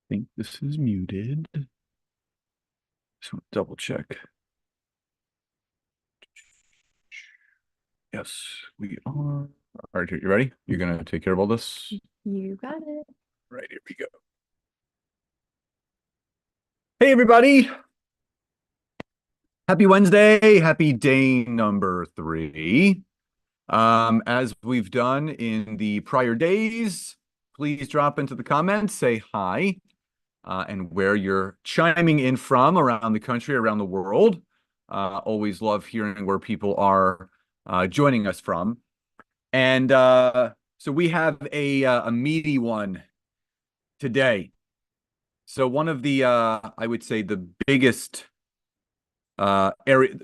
Think this is muted. Just want to double check. Yes, we are. All right, you ready? You're gonna take care of all this? You got it. Right, here we go. Hey, everybody. Happy Wednesday. Happy day number 3. As we've done in the prior days, please drop into the comments, say hi, and where you're chiming in from around the country, around the world. Always love hearing where people are joining us from. And so we have a meaty one today. So one of the I would say the biggest area,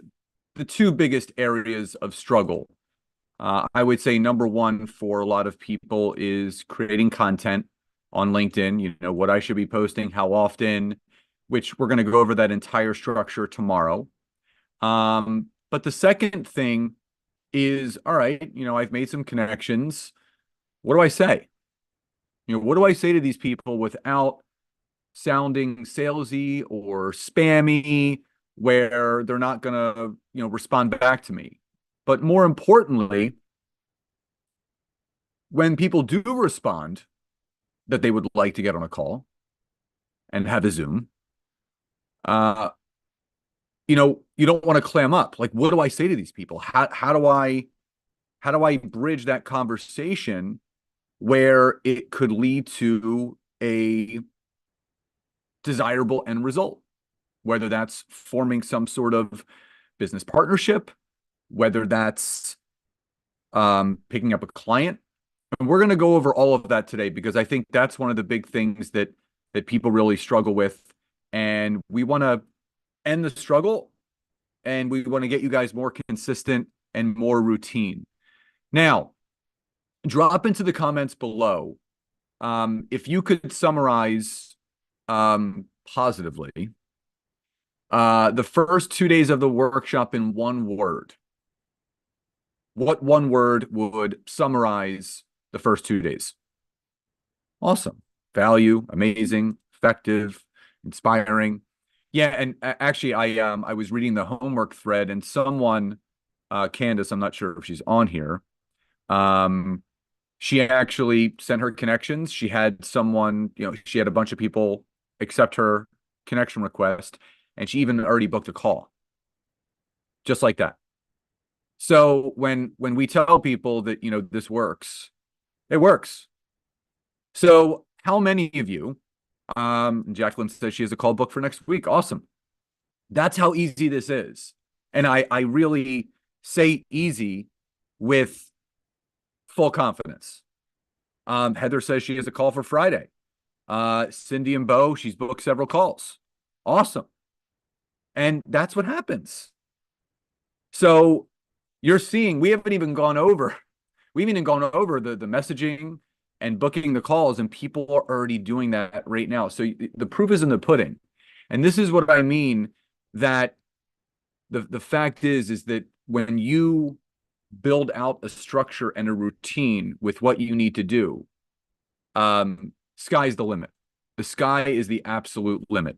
the two biggest areas of struggle. I would say number one for a lot of people is creating content on LinkedIn. You know what I should be posting, how often, which we're going to go over that entire structure tomorrow. But the second thing is, all right, I've made some connections. What do I say? What do I say to these people without sounding salesy or spammy, where they're not gonna, respond back to me? But more importantly, when people do respond that they would like to get on a call and have a Zoom, uh, you don't want to clam up. Like, what do I say to these people? How do I bridge that conversation where it could lead to a desirable end result, whether that's forming some sort of business partnership, whether that's picking up a client. And we're going to go over all of that today because I think that's one of the big things that people really struggle with. And we want to end the struggle, and we want to get you guys more consistent and more routine. Now, drop into the comments below if you could summarize positively the first 2 days of the workshop in one word. What one word would summarize the first 2 days? Awesome. Value, amazing, effective, inspiring. Yeah, and actually I was reading the homework thread, and someone, Candace, I'm not sure if she's on here. Um she actually sent her connections. She had someone, she had a bunch of people accept her connection request, and she even already booked a call just like that. So when we tell people that, this works, it works. So how many of you, Jacqueline says she has a call book for next week. Awesome. That's how easy this is. And I really say easy with full confidence. Heather says she has a call for Friday. Cindy and Bo, she's booked several calls. Awesome. And that's what happens. So you're seeing, we haven't even gone over, the messaging and booking the calls, and people are already doing that right now. So the proof is in the pudding. And this is what I mean, that the fact is that when you build out a structure and a routine with what you need to do, sky's the limit. The sky is the absolute limit.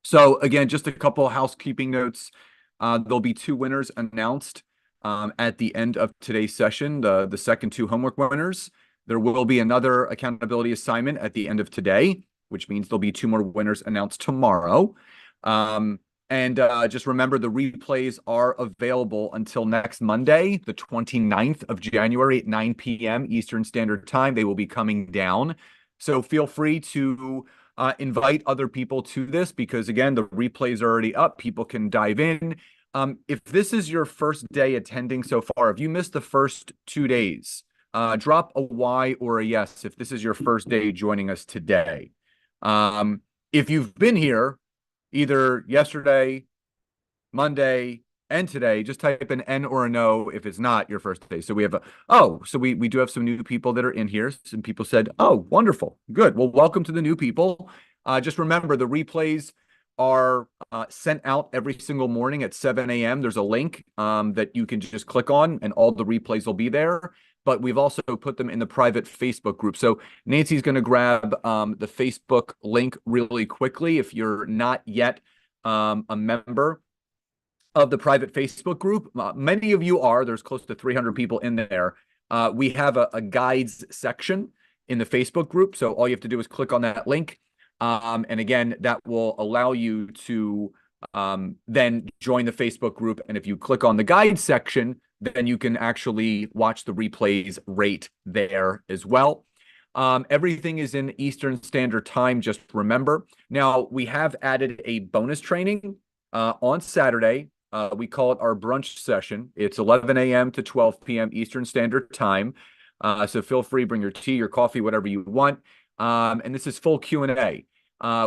So again, just a couple of housekeeping notes. There'll be 2 winners announced at the end of today's session, the second 2 homework winners. There will be another accountability assignment at the end of today, which means there'll be 2 more winners announced tomorrow. And just remember, the replays are available until next Monday, the 29th of January at 9 p.m. Eastern Standard Time. They will be coming down. So feel free to invite other people to this, because again, the replays are already up. People can dive in. If this is your first day attending so far, if you missed the first 2 days, drop a Y or a yes if this is your first day joining us today. If you've been here either yesterday, Monday, and today, just type an N or a no if it's not your first day. So we have we do have some new people that are in here. Some people said, oh, wonderful. Good. Well, welcome to the new people. Just remember, the replays are sent out every single morning at 7 a.m. There's a link that you can just click on, and all the replays will be there. But we've also put them in the private Facebook group. So Nancy's going to grab the Facebook link really quickly. If you're not yet a member of the private Facebook group, many of you are. There's close to 300 people in there. We have a guides section in the Facebook group. So all you have to do is click on that link. And again, that will allow you to then join the Facebook group. And if you click on the guide section, then you can actually watch the replays right there as well. Everything is in Eastern Standard Time, just remember. Now, we have added a bonus training on Saturday. We call it our brunch session. It's 11 a.m. to 12 p.m. Eastern Standard Time. So feel free, bring your tea, your coffee, whatever you want. And this is full Q&A.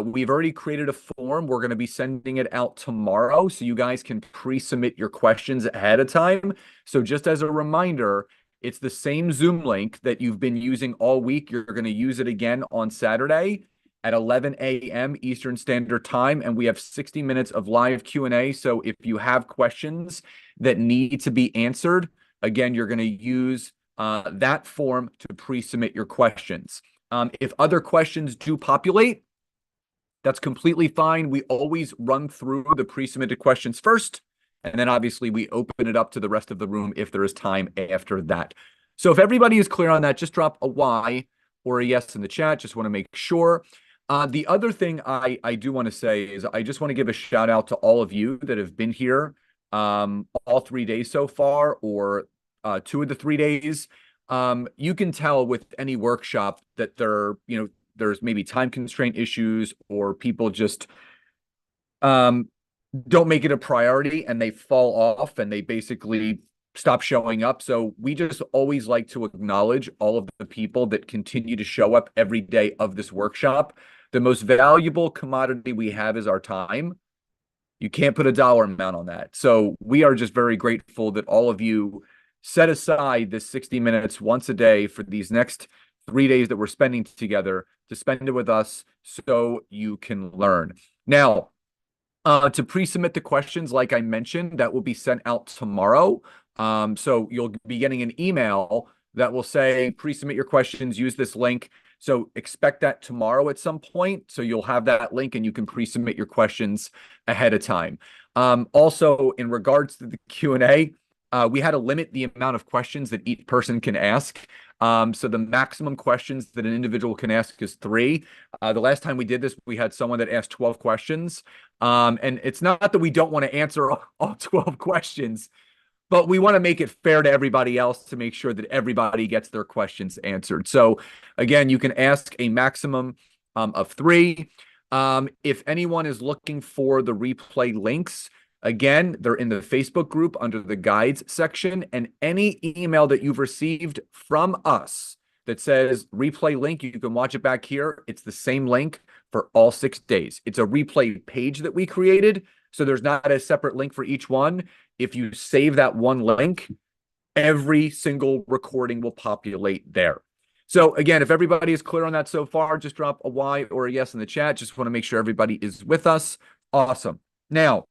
We've already created a form. We're going to be sending it out tomorrow, so you guys can pre-submit your questions ahead of time. So just as a reminder, it's the same Zoom link that you've been using all week. You're going to use it again on Saturday at 11 a.m. Eastern Standard Time, and we have 60 minutes of live Q&A. So if you have questions that need to be answered, again, you're going to use that form to pre-submit your questions. If other questions do populate, that's completely fine. We always run through the pre-submitted questions first, and then obviously we open it up to the rest of the room if there is time after that. So if everybody is clear on that, just drop a Y or a yes in the chat. Just want to make sure. The other thing I do want to say is I just want to give a shout out to all of you that have been here all 3 days so far, or 2 of the 3 days. You can tell with any workshop that there's maybe time constraint issues, or people just don't make it a priority and they fall off and they basically stop showing up. So we just always like to acknowledge all of the people that continue to show up every day of this workshop. The most valuable commodity we have is our time. You can't put a dollar amount on that. So we are just very grateful that all of you set aside this 60 minutes once a day for these next 3 days that we're spending together to spend it with us so you can learn. Now, to pre-submit the questions, like I mentioned, that will be sent out tomorrow. So you'll be getting an email that will say, pre-submit your questions, use this link. So expect that tomorrow at some point. So you'll have that link and you can pre-submit your questions ahead of time. Also, in regards to the Q&A, we had to limit the amount of questions that each person can ask. So the maximum questions that an individual can ask is 3. The last time we did this, we had someone that asked 12 questions. And it's not that we don't want to answer all 12 questions, but we want to make it fair to everybody else to make sure that everybody gets their questions answered. So again, you can ask a maximum of 3. If anyone is looking for the replay links, again, they're in the Facebook group under the guides section, and any email that you've received from us that says replay link, you can watch it back here. It's the same link for all 6 days. It's a replay page that we created, so there's not a separate link for each one. If you save that one link, every single recording will populate there. So again, if everybody is clear on that so far, just drop a Y or a yes in the chat. Just want to make sure everybody is with us. Awesome. Now,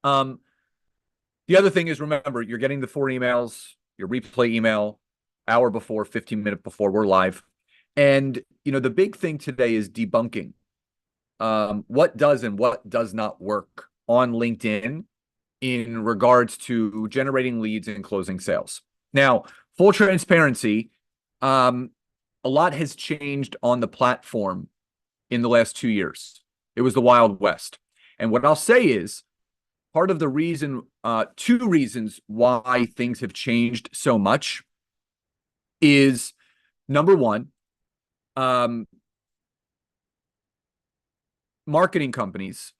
the other thing is, remember, you're getting the 4 emails, your replay email, hour before, 15 minutes before we're live. And, the big thing today is debunking what does and what does not work on LinkedIn in regards to generating leads and closing sales. Now, full transparency, a lot has changed on the platform in the last 2 years. It was the Wild West. And what I'll say is, part of the reason, 2 reasons why things have changed so much is, number one, marketing companies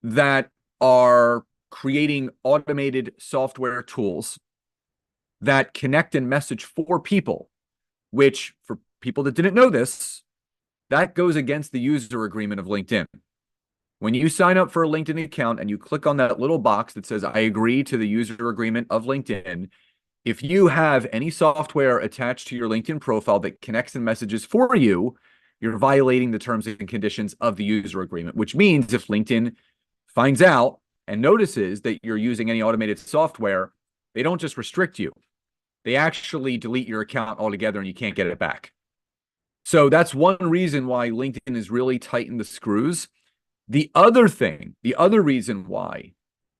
that are creating automated software tools that connect and message for people, which, for people that didn't know this, that goes against the user agreement of LinkedIn. When you sign up for a LinkedIn account and you click on that little box that says, I agree to the user agreement of LinkedIn, if you have any software attached to your LinkedIn profile that connects and messages for you, you're violating the terms and conditions of the user agreement, which means if LinkedIn finds out and notices that you're using any automated software, they don't just restrict you. They actually delete your account altogether and you can't get it back. So that's one reason why LinkedIn has really tightened the screws. The other reason why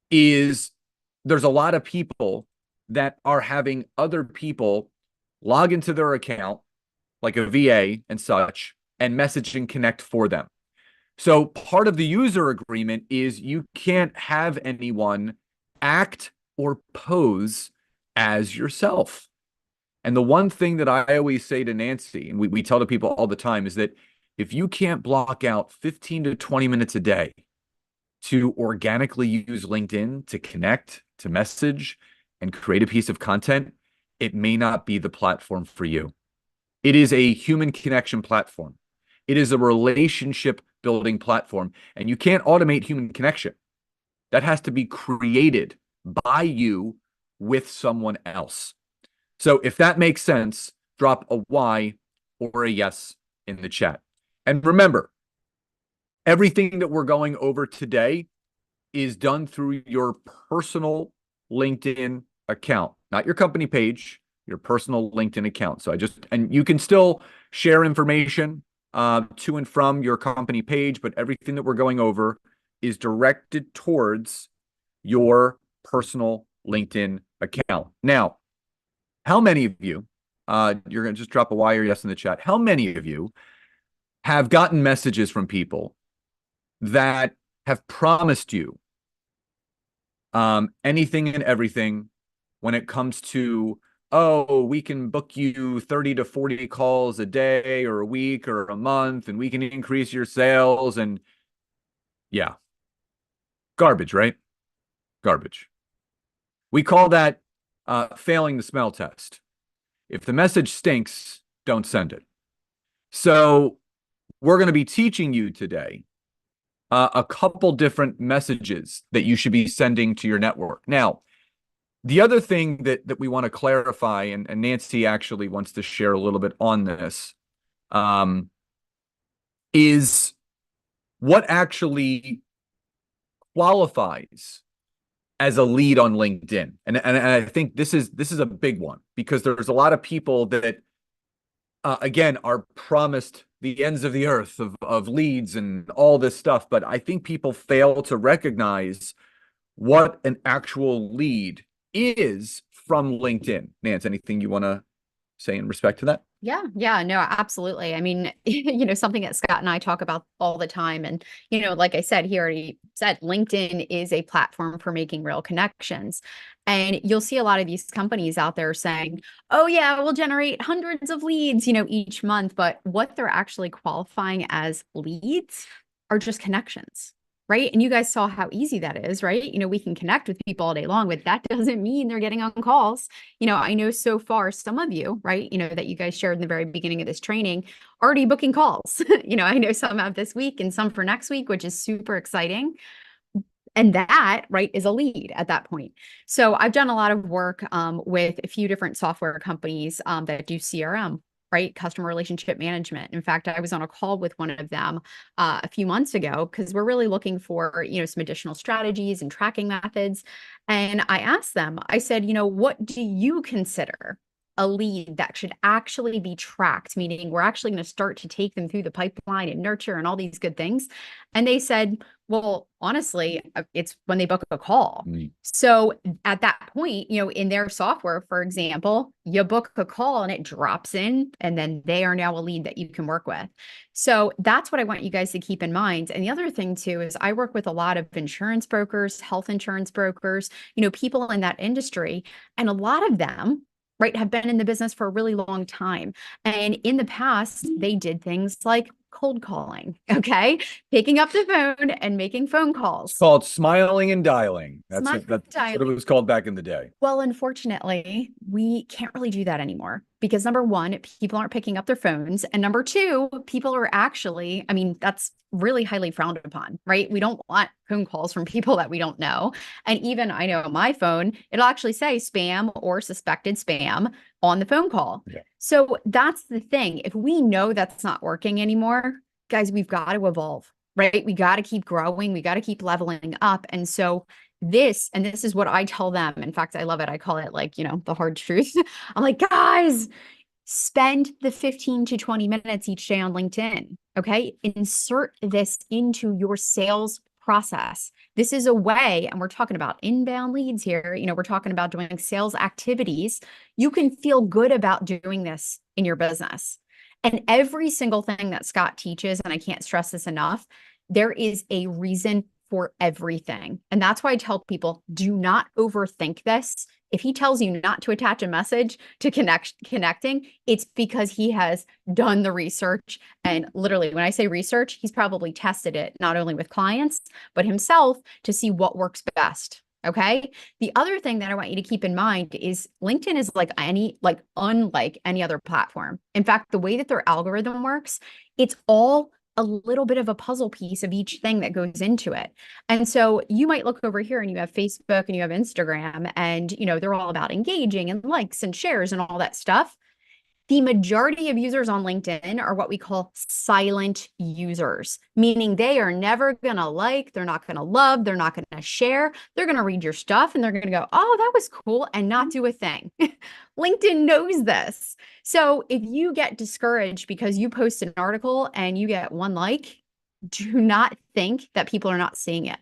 is there's a lot of people that are having other people log into their account, like a VA and such, and message and connect for them. So part of the user agreement is you can't have anyone act or pose as yourself. And the one thing that I always say to Nancy, and we tell to people all the time, is that if you can't block out 15 to 20 minutes a day to organically use LinkedIn to connect, to message, and create a piece of content, it may not be the platform for you. It is a human connection platform. It is a relationship building platform, and you can't automate human connection. That has to be created by you with someone else. So if that makes sense, drop a Y or a yes in the chat. And remember, everything that we're going over today is done through your personal LinkedIn account, not your company page, your personal LinkedIn account. So and you can still share information to and from your company page, but everything that we're going over is directed towards your personal LinkedIn account. Now, how many of you, you're going to just drop a Y or yes in the chat, how many of you have gotten messages from people that have promised you anything and everything when it comes to, oh, we can book you 30 to 40 calls a day or a week or a month, and we can increase your sales? And yeah, garbage, right? Garbage. We call that failing the smell test. If the message stinks, don't send it. So we're going to be teaching you today a couple different messages that you should be sending to your network. Now, the other thing that we want to clarify, and Nancy actually wants to share a little bit on this, is what actually qualifies as a lead on LinkedIn. And I think this is a big one, because there's a lot of people that, again, are promised the ends of the earth of leads and all this stuff. But I think people fail to recognize what an actual lead is from LinkedIn. Nance, anything you want to say in respect to that? Yeah, no, absolutely. I mean, something that Scott and I talk about all the time. And, like I said, he already said, LinkedIn is a platform for making real connections. And you'll see a lot of these companies out there saying, oh, yeah, we'll generate hundreds of leads, each month. But what they're actually qualifying as leads are just connections. Right. And you guys saw how easy that is, right? We can connect with people all day long, but that doesn't mean they're getting on calls. I know so far some of you, right, that you guys shared in the very beginning of this training, already booking calls. I know some have this week and some for next week, which is super exciting. And that, right, is a lead at that point. So I've done a lot of work with a few different software companies that do CRM, right? Customer relationship management. In fact, I was on a call with one of them a few months ago, because we're really looking for, some additional strategies and tracking methods. And I asked them, I said, what do you consider a lead that should actually be tracked? Meaning we're actually going to start to take them through the pipeline and nurture and all these good things. And they said, well, honestly, it's when they book a call. So at that point, in their software, for example, you book a call and it drops in, and then they are now a lead that you can work with. So that's what I want you guys to keep in mind. And the other thing too, is I work with a lot of insurance brokers, health insurance brokers, people in that industry, and a lot of them, right, have been in the business for a really long time. And in the past, they did things like cold calling, okay? Picking up the phone and making phone calls. It's called smiling and dialing. That's Smiling what dialing. it was called back in the day. Well, unfortunately, we can't really do that anymore, because number one, people aren't picking up their phones. And number two, people are actually, I mean, that's really highly frowned upon, right? We don't want phone calls from people that we don't know. And even I know my phone, it'll actually say spam or suspected spam on the phone call. Yeah. So that's the thing. If we know that's not working anymore, guys, we've got to evolve, right? We got to keep growing. We got to keep leveling up. And so this is what I tell them. In fact, I love it. I call it like, the hard truth. I'm like, guys, spend the 15 to 20 minutes each day on LinkedIn. Okay. Insert this into your sales process. This is a way, and we're talking about inbound leads here. We're talking about doing sales activities. You can feel good about doing this in your business. And every single thing that Scott teaches, and I can't stress this enough, there is a reason for everything. And that's why I tell people, do not overthink this. If he tells you not to attach a message to connecting, it's because he has done the research. And literally, when I say research, he's probably tested it, not only with clients, but himself to see what works best. Okay. The other thing that I want you to keep in mind is LinkedIn is unlike any other platform. In fact, the way that their algorithm works, it's all a little bit of a puzzle piece of each thing that goes into it. And so you might look over here and you have Facebook and you have Instagram and, they're all about engaging and likes and shares and all that stuff. The majority of users on LinkedIn are what we call silent users, meaning they are never going to like, they're not going to love, they're not going to share. They're going to read your stuff and they're going to go, oh, that was cool, and not do a thing. LinkedIn knows this. So if you get discouraged because you post an article and you get one like, do not think that people are not seeing it.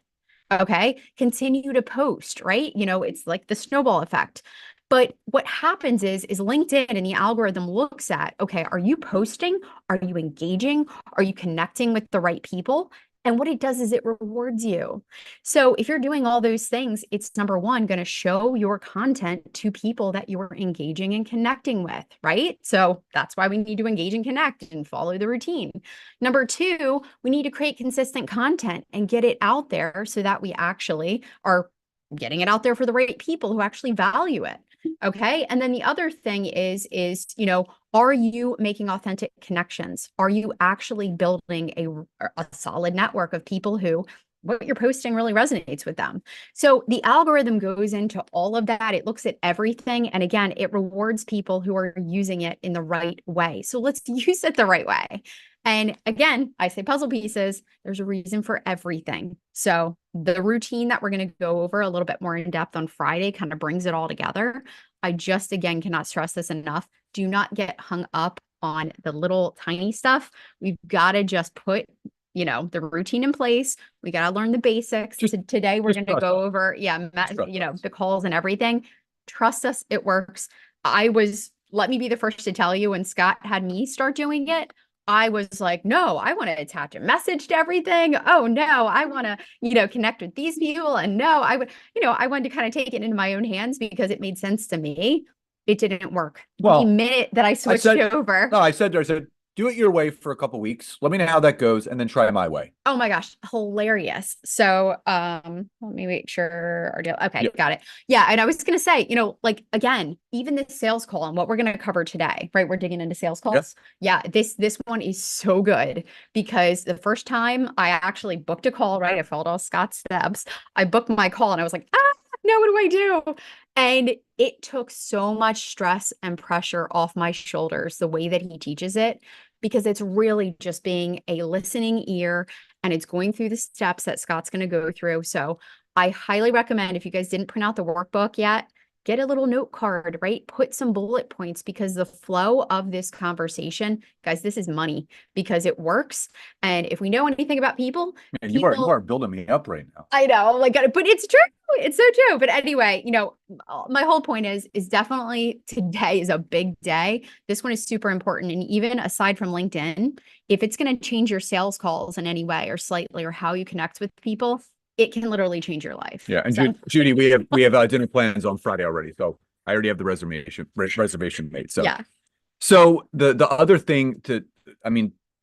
Okay. Continue to post, right? It's like the snowball effect. But what happens is LinkedIn and the algorithm looks at, okay, are you posting? Are you engaging? Are you connecting with the right people? And what it does is it rewards you. So if you're doing all those things, it's number one, going to show your content to people that you're engaging and connecting with, right? So that's why we need to engage and connect and follow the routine. Number two, we need to create consistent content and get it out there so that we actually are getting it out there for the right people who actually value it. Okay. And then the other thing is, are you making authentic connections? Are you actually building a solid network of people who what you're posting really resonates with them? So the algorithm goes into all of that. It looks at everything. And again, it rewards people who are using it in the right way. So let's use it the right way. And again, I say puzzle pieces, there's a reason for everything. So the routine that we're going to go over a little bit more in depth on Friday kind of brings it all together. I just, again, cannot stress this enough. Do not get hung up on the little tiny stuff. We've got to just put, the routine in place. We got to learn the basics. Today, we're going to go over, the calls and everything. Trust us, it works. Let me be the first to tell you, when Scott had me start doing it, I was like, no, I want to attach a message to everything. Oh no, I want to, connect with these people. And no, I wanted to kind of take it into my own hands because it made sense to me. It didn't work. Well, the minute that I switched over. No, I said, do it your way for a couple weeks. Let me know how that goes and then try my way. Oh my gosh, hilarious. So let me make sure our deal. Okay, Got it. Yeah. And I was gonna say, again, even the sales call and what we're gonna cover today, right? We're digging into sales calls. Yeah, this one is so good because the first time I actually booked a call, right? I followed all Scott's steps. I booked my call and I was like, no, what do I do? And it took so much stress and pressure off my shoulders, the way that he teaches it, because it's really just being a listening ear and it's going through the steps that Scott's going to go through. So I highly recommend, if you guys didn't print out the workbook yet, get a little note card, right? Put some bullet points, because the flow of this conversation, guys, this is money because it works. And if we know anything about people, man, you are building me up right now. I know, but it's true. It's so true. But anyway, my whole point is definitely today is a big day. This one is super important. And even aside from LinkedIn, if it's going to change your sales calls in any way or slightly, or how you connect with people, it can literally change your life. Yeah. And Judy, we have dinner plans on Friday already. So I already have the reservation made. So, yeah. So the other thing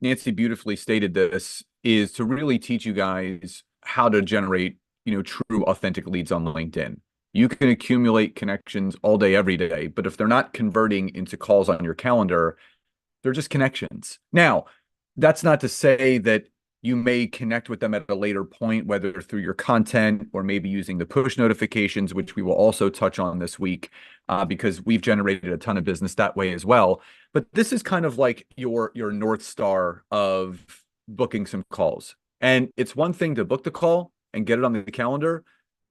Nancy beautifully stated this, is to really teach you guys how to generate, true authentic leads on LinkedIn. You can accumulate connections all day, every day, but if they're not converting into calls on your calendar, they're just connections. Now, that's not to say that you may connect with them at a later point, whether through your content or maybe using the push notifications, which we will also touch on this week, because we've generated a ton of business that way as well. But this is kind of like your North Star of booking some calls. And it's one thing to book the call and get it on the calendar.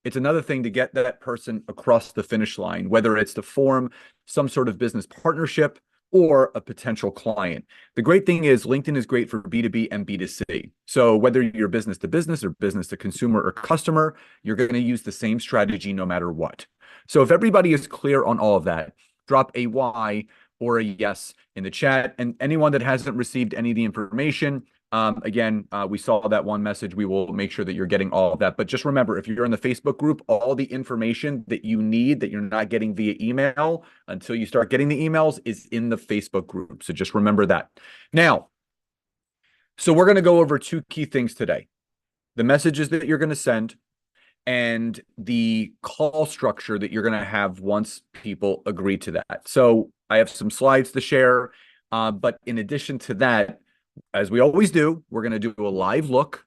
It's another thing to get that person across the finish line, whether it's to form some sort of business partnership or a potential client. The great thing is LinkedIn is great for B2B and B2C. So whether you're business to business or business to consumer or customer, you're going to use the same strategy no matter what. So if everybody is clear on all of that, drop a Y or a yes in the chat. And anyone that hasn't received any of the information, again, we saw that one message. We will make sure that you're getting all of that. But just remember, if you're in the Facebook group, all the information that you need that you're not getting via email until you start getting the emails is in the Facebook group. So just remember that. Now, so we're going to go over two key things today: the messages that you're going to send and the call structure that you're going to have once people agree to that. So I have some slides to share. But in addition to that, as we always do, we're going to do a live look.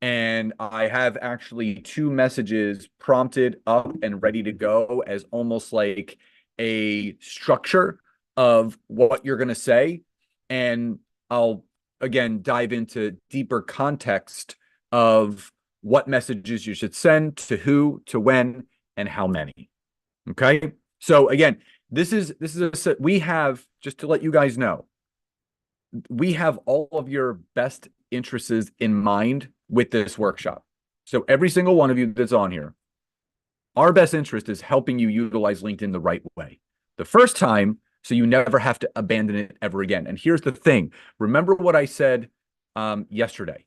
And I have actually two messages prompted up and ready to go as almost like a structure of what you're going to say. And I'll, again, dive into deeper context of what messages you should send to who, to when, and how many. Okay. So again, we have, just to let you guys know, we have all of your best interests in mind with this workshop. So every single one of you that's on here, our best interest is helping you utilize LinkedIn the right way. The first time, so you never have to abandon it ever again. And here's the thing. Remember what I said yesterday.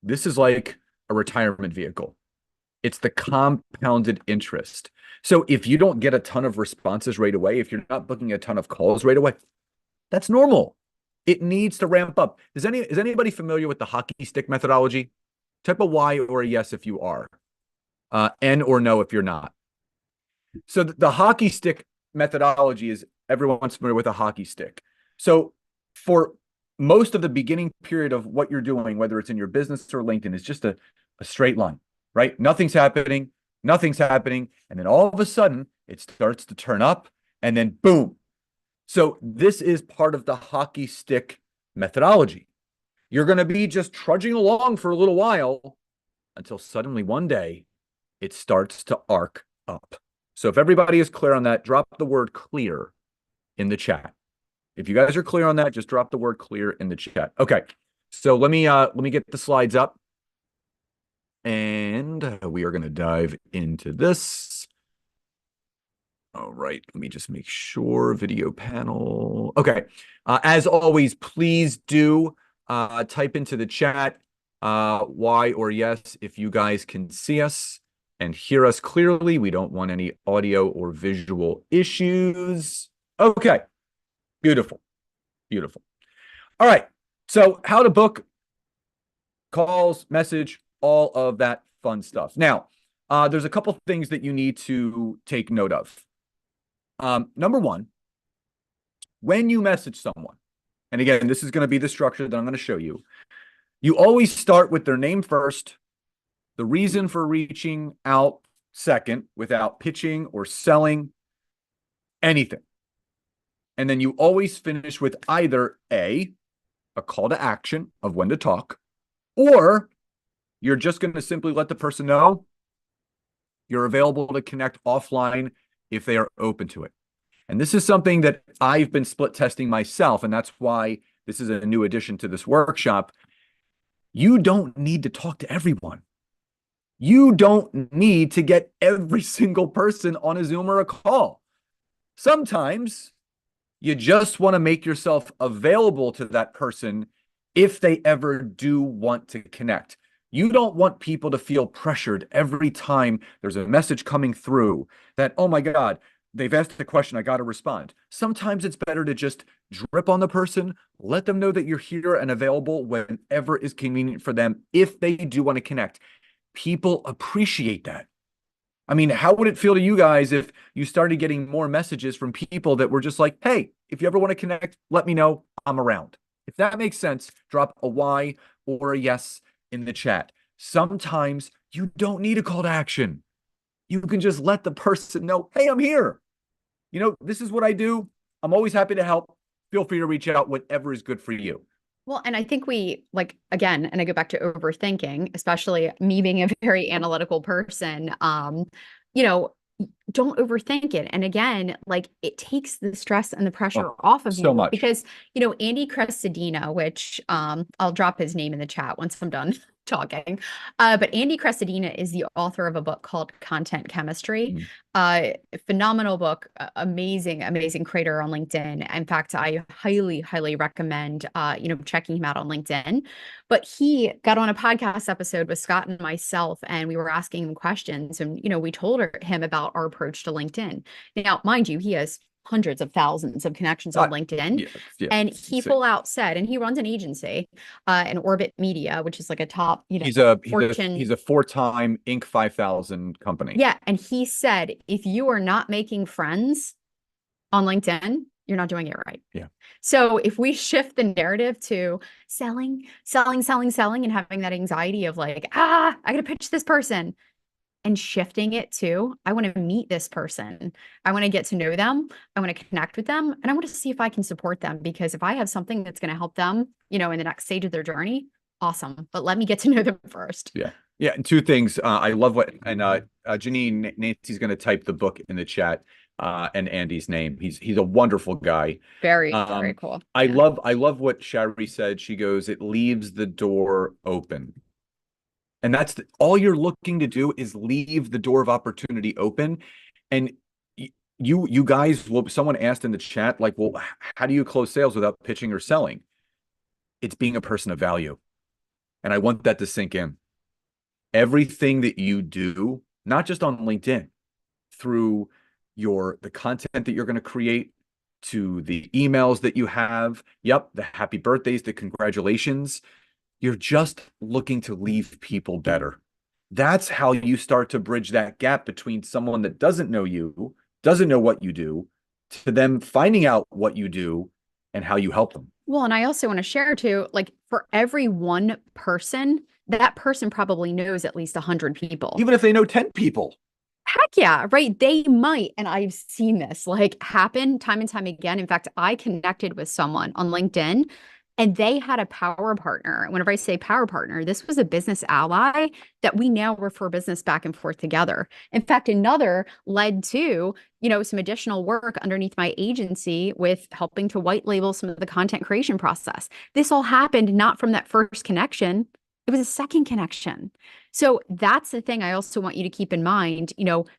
This is like a retirement vehicle. It's the compounded interest. So if you don't get a ton of responses right away, if you're not booking a ton of calls right away, that's normal. It needs to ramp up. Is anybody familiar with the hockey stick methodology? Type a Y or a yes if you are. N or no if you're not. So the hockey stick methodology is, everyone's familiar with a hockey stick. So for most of the beginning period of what you're doing, whether it's in your business or LinkedIn, is just a straight line, right? Nothing's happening. And then all of a sudden it starts to turn up and then boom. So this is part of the hockey stick methodology. You're going to be just trudging along for a little while until suddenly one day it starts to arc up. So if everybody is clear on that, drop the word clear in the chat. If you guys are clear on that, just drop the word clear in the chat. Okay. So let me get the slides up and we are going to dive into this. All right, let me just make sure video panel. Okay. As always, please do type into the chat Y or yes if you guys can see us and hear us clearly. We don't want any audio or visual issues. Okay. Beautiful. All right. So how to book calls, message, all of that fun stuff. Now, there's a couple things that you need to take note of. Number one, when you message someone, and again, this is going to be the structure that I'm going to show you, you always start with their name first, the reason for reaching out second, without pitching or selling anything. And then you always finish with either a call to action of when to talk, or you're just going to simply let the person know you're available to connect offline if they are open to it. And this is something that I've been split testing myself, and that's why this is a new addition to this workshop. You don't need to talk to everyone. You don't need to get every single person on a Zoom or a call. Sometimes you just want to make yourself available to that person if they ever do want to connect. You don't want people to feel pressured every time there's a message coming through that, oh my God, they've asked the question, I got to respond. Sometimes it's better to just drip on the person, let them know that you're here and available whenever is convenient for them if they do want to connect. People appreciate that. I mean, how would it feel to you guys if you started getting more messages from people that were just like, hey, if you ever want to connect, let me know. I'm around. If that makes sense, drop a Y or a yes in the chat. Sometimes you don't need a call to action. You can just let the person know, hey, I'm here. This is what I do. I'm always happy to help. Feel free to reach out, whatever is good for you. Well, and I think we like again, and I go back to overthinking, especially me being a very analytical person. You know, don't overthink it. And again, like it takes the stress and the pressure Oh, off of so you much. because, Andy Crestodina, which I'll drop his name in the chat once I'm done talking. But Andy Crestodina is the author of a book called Content Chemistry. Mm. Phenomenal book, amazing, amazing creator on LinkedIn. In fact, I highly, highly recommend checking him out on LinkedIn. But he got on a podcast episode with Scott and myself, and we were asking him questions. And, we told him about our approach to LinkedIn. Now, mind you, he has hundreds of thousands of connections on LinkedIn. Yeah, yeah. And he full out said, and he runs an agency, in Orbit Media, which is like a top, Fortune. He's a 4-time Inc. 5000 company. Yeah. And he said, if you are not making friends on LinkedIn, you're not doing it right. Yeah. So if we shift the narrative to selling, selling, selling, selling, and having that anxiety of like, I got to pitch this person, and shifting it to, I want to meet this person. I want to get to know them. I want to connect with them. And I want to see if I can support them, because if I have something that's going to help them, in the next stage of their journey, awesome. But let me get to know them first. Yeah. Yeah. And two things. I love Janine, Nancy's going to type the book in the chat, and Andy's name. He's a wonderful guy. Very, very cool. I love what Shari said. She goes, it leaves the door open. And that's all you're looking to do, is leave the door of opportunity open. And you guys, someone asked in the chat, like, well, how do you close sales without pitching or selling? It's being a person of value. And I want that to sink in. Everything that you do, not just on LinkedIn, through the content that you're going to create, to the emails that you have, the happy birthdays, the congratulations, you're just looking to leave people better. That's how you start to bridge that gap between someone that doesn't know you, doesn't know what you do, to them finding out what you do and how you help them. Well, and I also want to share too, like for every one person, that person probably knows at least 100 people. Even if they know 10 people. Heck yeah, right? They might. And I've seen this like happen time and time again. In fact, I connected with someone on LinkedIn and they had a power partner. Whenever I say power partner, this was a business ally that we now refer business back and forth together. In fact, another led to, some additional work underneath my agency with helping to white label some of the content creation process. This all happened not from that first connection. It was a second connection. So that's the thing I also want you to keep in mind,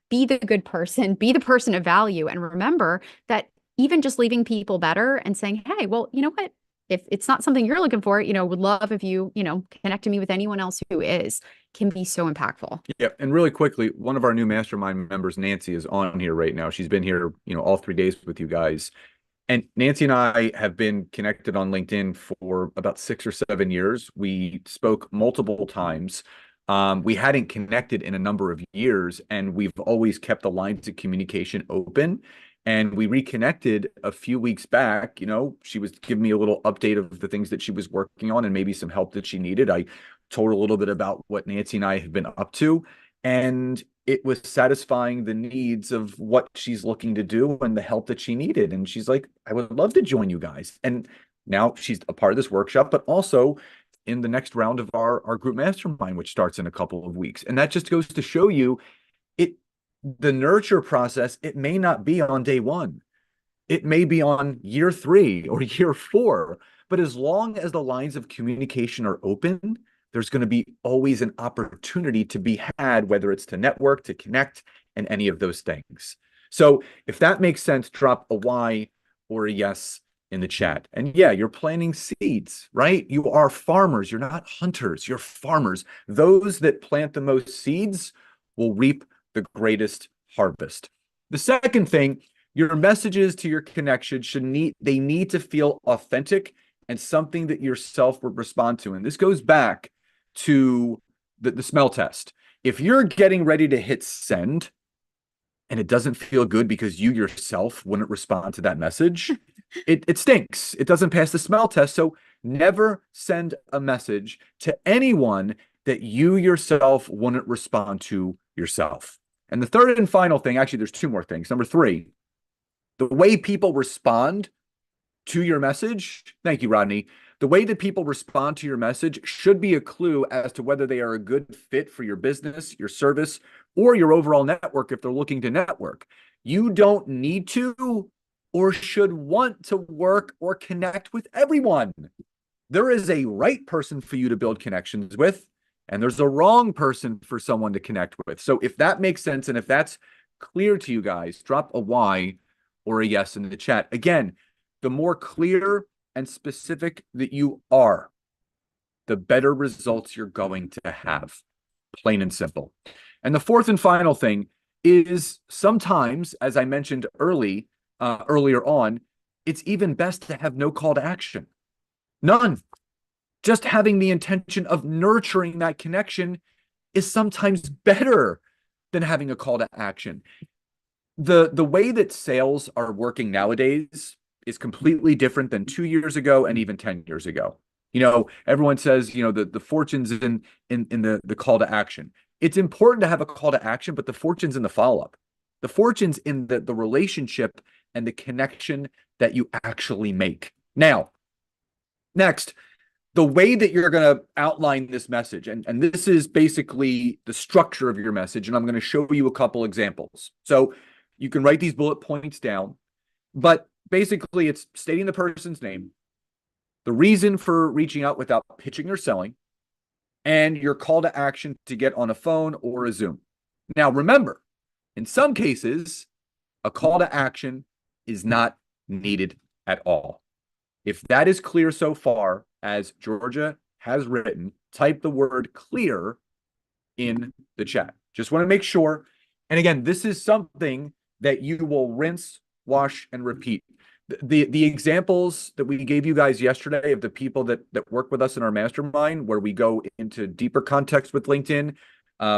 be the good person, be the person of value. And remember that even just leaving people better and saying, hey, well, you know what? If it's not something you're looking for, would love if you, connected me with anyone else who is, can be so impactful. Yeah. And really quickly, one of our new mastermind members, Nancy, is on here right now. She's been here, all 3 days with you guys. And Nancy and I have been connected on LinkedIn for about 6 or 7 years. We spoke multiple times. We hadn't connected in a number of years, and we've always kept the lines of communication open. And we reconnected a few weeks back. She was giving me a little update of the things that she was working on and maybe some help that she needed. I told her a little bit about what Nancy and I have been up to, and it was satisfying the needs of what she's looking to do and the help that she needed. And she's like, I would love to join you guys. And now she's a part of this workshop, but also in the next round of our group mastermind, which starts in a couple of weeks. And that just goes to show you the nurture process. It may not be on day 1. It may be on year 3 or year 4, but as long as the lines of communication are open, there's going to be always an opportunity to be had, whether it's to network, to connect, and any of those things. So if that makes sense, drop a Y or a yes in the chat. And yeah, you're planting seeds, right? You are farmers. You're not hunters. You're farmers. Those that plant the most seeds will reap the greatest harvest. The second thing, your messages to your connection they need to feel authentic and something that yourself would respond to. And this goes back to the smell test. If you're getting ready to hit send and it doesn't feel good because you yourself wouldn't respond to that message, it stinks. It doesn't pass the smell test. So never send a message to anyone that you yourself wouldn't respond to yourself. And the third and final thing, actually, there's two more things. Number three, the way people respond to your message. Thank you, Rodney. The way that people respond to your message should be a clue as to whether they are a good fit for your business, your service, or your overall network if they're looking to network. You don't need to or should want to work or connect with everyone. There is a right person for you to build connections with, and there's a wrong person for someone to connect with. So if that makes sense and if that's clear to you guys, drop a Y or a yes in the chat. Again, the more clear and specific that you are, the better results you're going to have, plain and simple. And the fourth and final thing is sometimes, as I mentioned earlier on, it's even best to have no call to action. None. Just having the intention of nurturing that connection is sometimes better than having a call to action. The way that sales are working nowadays is completely different than 2 years ago and even 10 years ago. Everyone says, the fortune's in the call to action. It's important to have a call to action, but the fortune's in the follow-up. The fortune's in the relationship and the connection that you actually make. Now, next, the way that you're going to outline this message, and this is basically the structure of your message, and I'm going to show you a couple examples. So you can write these bullet points down, but basically it's stating the person's name, the reason for reaching out without pitching or selling, and your call to action to get on a phone or a Zoom. Now, remember, in some cases, a call to action is not needed at all. If that is clear so far, as Georgia has written, type the word clear in the chat. Just want to make sure. And again, this is something that you will rinse, wash, and repeat. The examples that we gave you guys yesterday of the people that work with us in our mastermind, where we go into deeper context with LinkedIn,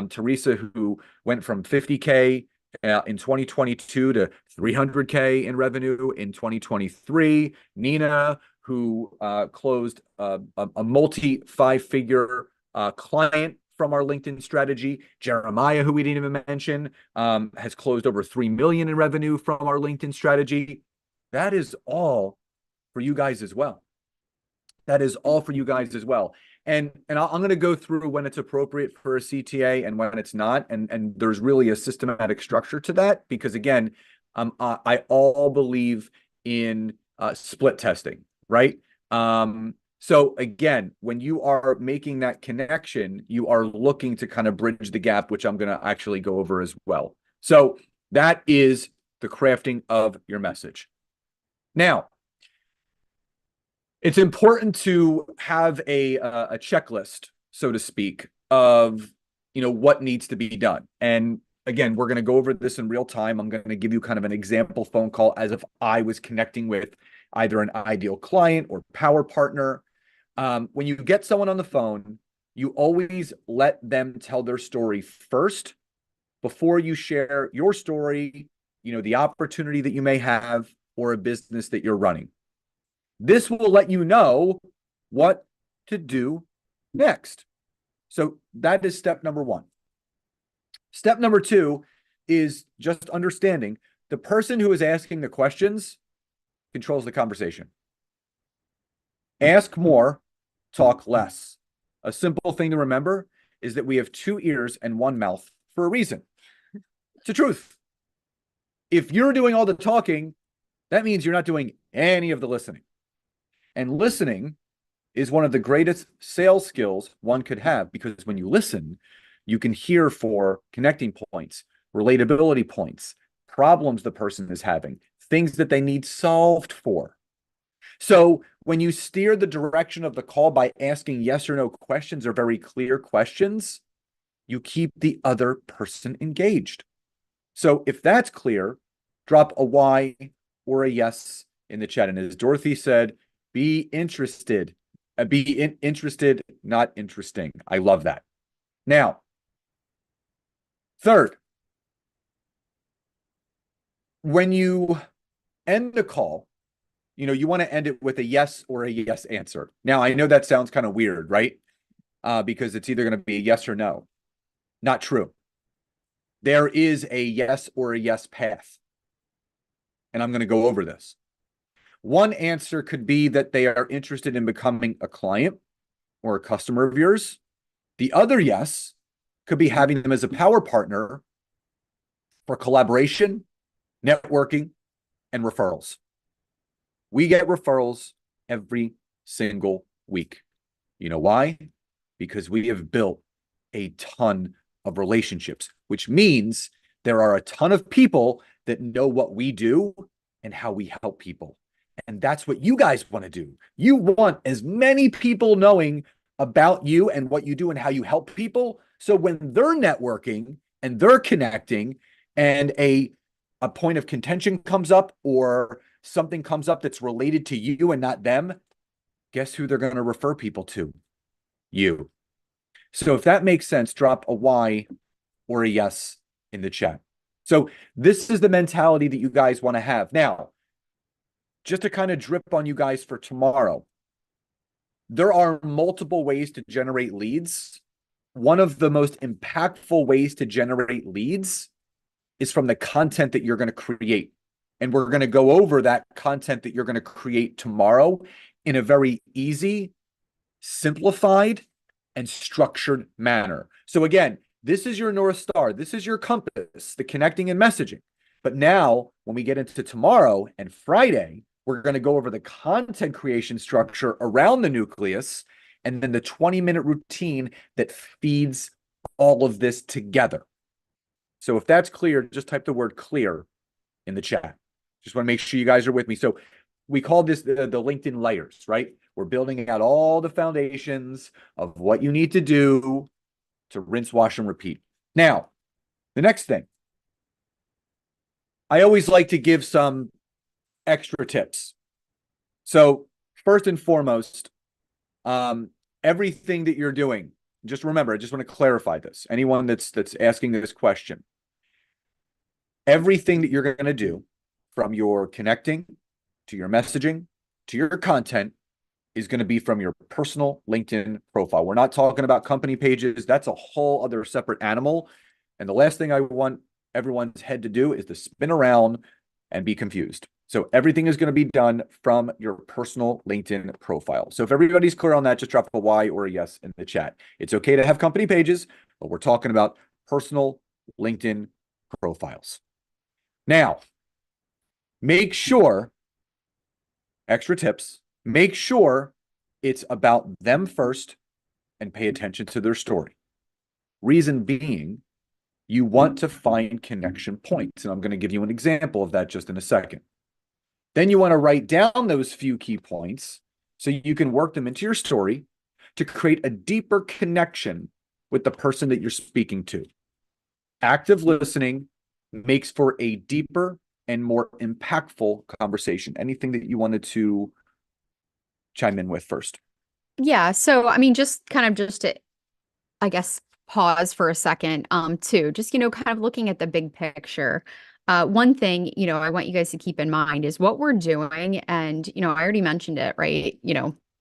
Teresa, who went from 50K in 2022 to 300K in revenue in 2023, Nina, who closed a multi-5-figure client from our LinkedIn strategy, Jeremiah, who we didn't even mention, has closed over 3 million in revenue from our LinkedIn strategy. That is all for you guys as well. That is all for you guys as well. And I'm going to go through when it's appropriate for a CTA and when it's not. And there's really a systematic structure to that because, again, I all believe in split testing, right? So again, when you are making that connection, you are looking to kind of bridge the gap, which I'm going to actually go over as well. So that is the crafting of your message. Now, it's important to have a checklist, so to speak, of what needs to be done. And again, we're going to go over this in real time. I'm going to give you kind of an example phone call as if I was connecting with either an ideal client or power partner. When you get someone on the phone, you always let them tell their story first before you share your story, the opportunity that you may have or a business that you're running. This will let you know what to do next. So that is step number one. Step number two is just understanding the person who is asking the questions controls the conversation. Ask more, talk less. A simple thing to remember is that we have 2 ears and 1 mouth for a reason. It's the truth. If you're doing all the talking, that means you're not doing any of the listening. And listening is one of the greatest sales skills one could have, because when you listen, you can hear for connecting points, relatability points, problems the person is having, things that they need solved for. So when you steer the direction of the call by asking yes or no questions or very clear questions, you keep the other person engaged. So if that's clear, drop a Y or a yes in the chat. And as Dorothy said, be interested. Interested, not interesting. I love that. Now, Third, when you end the call, you want to end it with a yes or a yes answer. Now, I know that sounds kind of weird, right? Because it's either going to be a yes or no. Not true. There is a yes or a yes path. And I'm going to go over this. One answer could be that they are interested in becoming a client or a customer of yours. The other yes could be having them as a power partner for collaboration, networking, and referrals. We get referrals every single week. You know why? Because we have built a ton of relationships, which means there are a ton of people that know what we do and how we help people. And that's what you guys want to do. You want as many people knowing about you and what you do and how you help people. So when they're networking and they're connecting and a point of contention comes up or something comes up that's related to you and not them, guess who they're going to refer people to? You. So if that makes sense, drop a Y or a yes in the chat. So this is the mentality that you guys want to have. Now, just to kind of drip on you guys for tomorrow, there are multiple ways to generate leads. One of the most impactful ways to generate leads is from the content that you're going to create. And we're going to go over that content that you're going to create tomorrow in a very easy, simplified, and structured manner. So again, this is your North Star. This is your compass, the connecting and messaging. But now, when we get into tomorrow and Friday, we're going to go over the content creation structure around the nucleus and then the 20-minute routine that feeds all of this together. So if that's clear, just type the word clear in the chat. Just want to make sure you guys are with me. So we call this the LinkedIn layers, right? We're building out all the foundations of what you need to do to rinse, wash, and repeat. Now, the next thing, I always like to give some extra tips. So first and foremost, everything that you're doing, just remember, I just want to clarify this. Anyone that's asking this question, everything that you're going to do from your connecting to your messaging to your content is going to be from your personal LinkedIn profile. We're not talking about company pages. That's a whole other separate animal. And the last thing I want everyone's head to do is to spin around and be confused. So everything is going to be done from your personal LinkedIn profile. So if everybody's clear on that, just drop a Y or a yes in the chat. It's okay to have company pages, but we're talking about personal LinkedIn profiles. Now, make sure, extra tips, make sure it's about them first and pay attention to their story. Reason being, you want to find connection points. And I'm going to give you an example of that just in a second. Then you want to write down those few key points so you can work them into your story to create a deeper connection with the person that you're speaking to. Active listening makes for a deeper and more impactful conversation. Anything that you wanted to chime in with first? Yeah. So, I mean, just to, I guess, pause for a second, too, just, kind of looking at the big picture. One thing, I want you guys to keep in mind is what we're doing. And, I already mentioned it, right?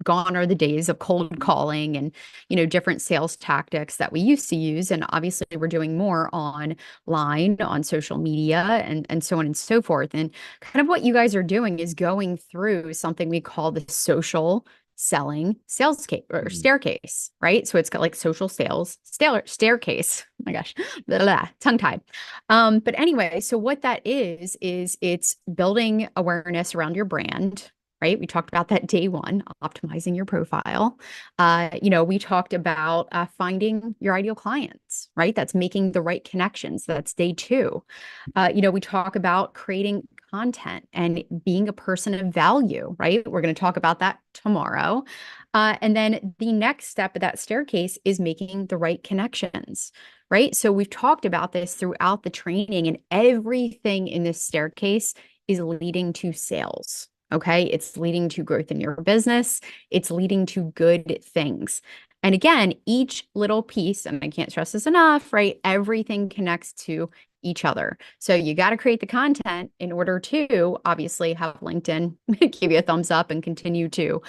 Gone are the days of cold calling and, different sales tactics that we used to use. And obviously we're doing more online, on social media and so on and so forth. And kind of what you guys are doing is going through something we call the social selling sales case or staircase, right? So it's got like social sales staircase. Oh my gosh, blah, blah, blah, tongue tied. But anyway, so what that is it's building awareness around your brand, right? We talked about that day one, optimizing your profile. We talked about finding your ideal clients, right? That's making the right connections. That's day two. We talk about creating content and being a person of value, right? We're going to talk about that tomorrow. And then the next step of that staircase is making the right connections, right? So we've talked about this throughout the training, and everything in this staircase is leading to sales. Okay. It's leading to growth in your business. It's leading to good things. And again, each little piece, and I can't stress this enough, right? Everything connects to each other. So you got to create the content in order to obviously have LinkedIn give you a thumbs up and continue to,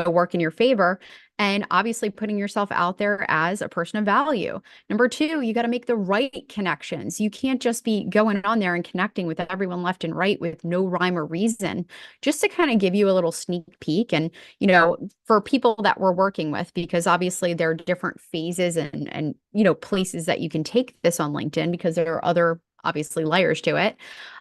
work in your favor. And obviously putting yourself out there as a person of value. Number two, you got to make the right connections. You can't just be going on there and connecting with everyone left and right with no rhyme or reason, just to kind of give you a little sneak peek. And, for people that we're working with, because obviously there are different phases and places that you can take this on LinkedIn, because there are other obviously layers to it.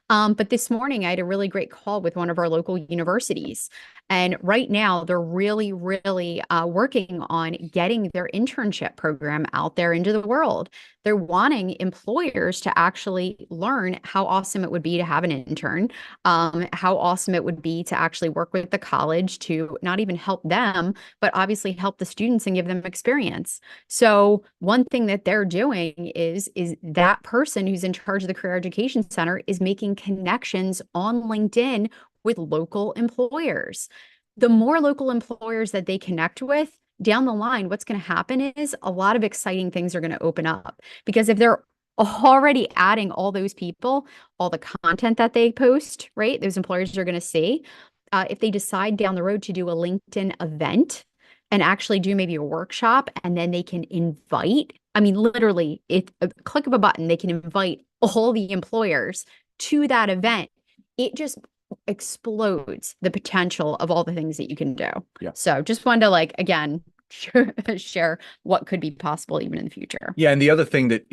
But this morning, I had a really great call with one of our local universities. And right now, they're really, really working on getting their internship program out there into the world. They're wanting employers to actually learn how awesome it would be to have an intern, how awesome it would be to actually work with the college to not even help them, but obviously help the students and give them experience. So one thing that they're doing is that person who's in charge of the career education center is making connections on LinkedIn with local employers. The more local employers that they connect with down the line, what's going to happen is a lot of exciting things are going to open up, because if they're already adding all those people, all the content that they post, right? Those employers are going to see. If they decide down the road to do a LinkedIn event and actually do maybe a workshop, and then they can invite, I mean, literally, it's a click of a button, they can invite all the employers to that event. It just explodes the potential of all the things that you can do. Yeah. So just wanted to again, share what could be possible even in the future. Yeah. And the other thing that,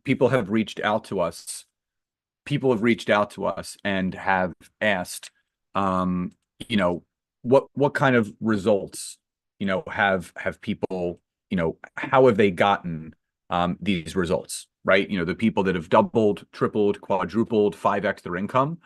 people have reached out to us, and have asked, what kind of results, have people, how have they gotten these results, right? The people that have doubled, tripled, quadrupled, 5x their income.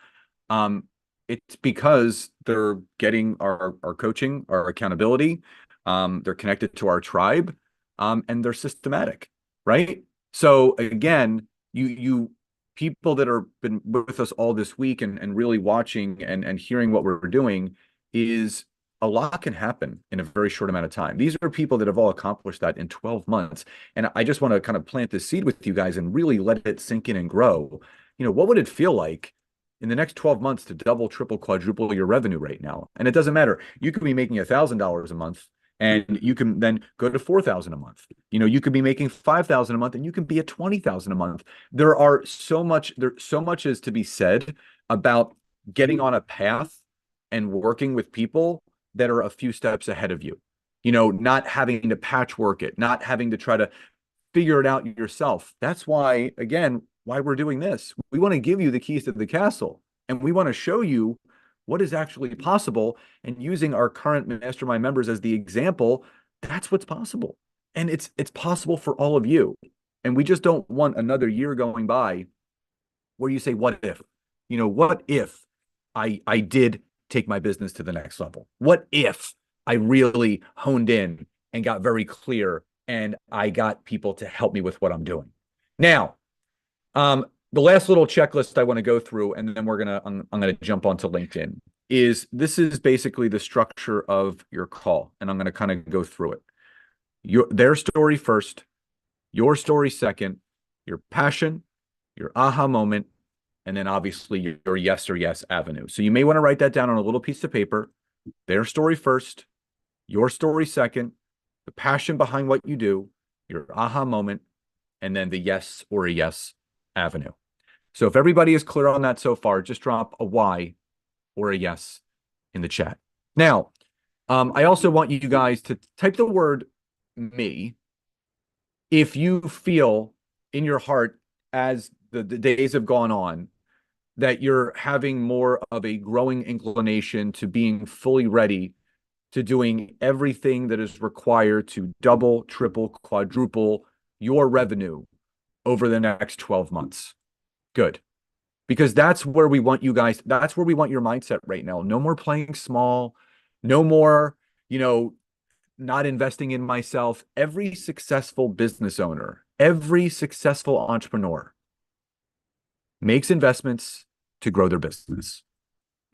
It's because they're getting our coaching, our accountability. They're connected to our tribe, and they're systematic, right? So again, you people that are been with us all this week and really watching and hearing what we're doing, is a lot can happen in a very short amount of time. These are people that have all accomplished that in 12 months. And I just want to kind of plant this seed with you guys and really let it sink in and grow. What would it feel like in the next 12 months to double, triple, quadruple your revenue right now? And it doesn't matter. You could be making $1,000 a month, and you can then go to 4,000 a month. You could be making 5,000 a month, and you can be at 20,000 a month. There so much is to be said about getting on a path and working with people that are a few steps ahead of you. Not having to patchwork it, not having to try to figure it out yourself. That's why, again, why we're doing this. We want to give you the keys to the castle, and we want to show you what is actually possible. And using our current mastermind members as the example, that's what's possible. And it's possible for all of you. And we just don't want another year going by where you say, what if? What if I did take my business to the next level? What if I really honed in and got very clear and I got people to help me with what I'm doing? Now, the last little checklist I want to go through, and then I'm gonna jump onto LinkedIn, is this is basically the structure of your call, and I'm gonna kind of go through it. Their story first, your story second, your passion, your aha moment, and then obviously your yes or yes avenue. So you may want to write that down on a little piece of paper. Their story first, your story second, the passion behind what you do, your aha moment, and then the yes or a yes avenue. So if everybody is clear on that so far, just drop a Y or a yes in the chat. Now, I also want you guys to type the word me if you feel in your heart, as the days have gone on, that you're having more of a growing inclination to being fully ready to doing everything that is required to double, triple, quadruple your revenue over the next 12 months. Good. Because that's where we want you guys, that's where we want your mindset right now. No more playing small, no more, not investing in myself. Every successful business owner, every successful entrepreneur makes investments to grow their business.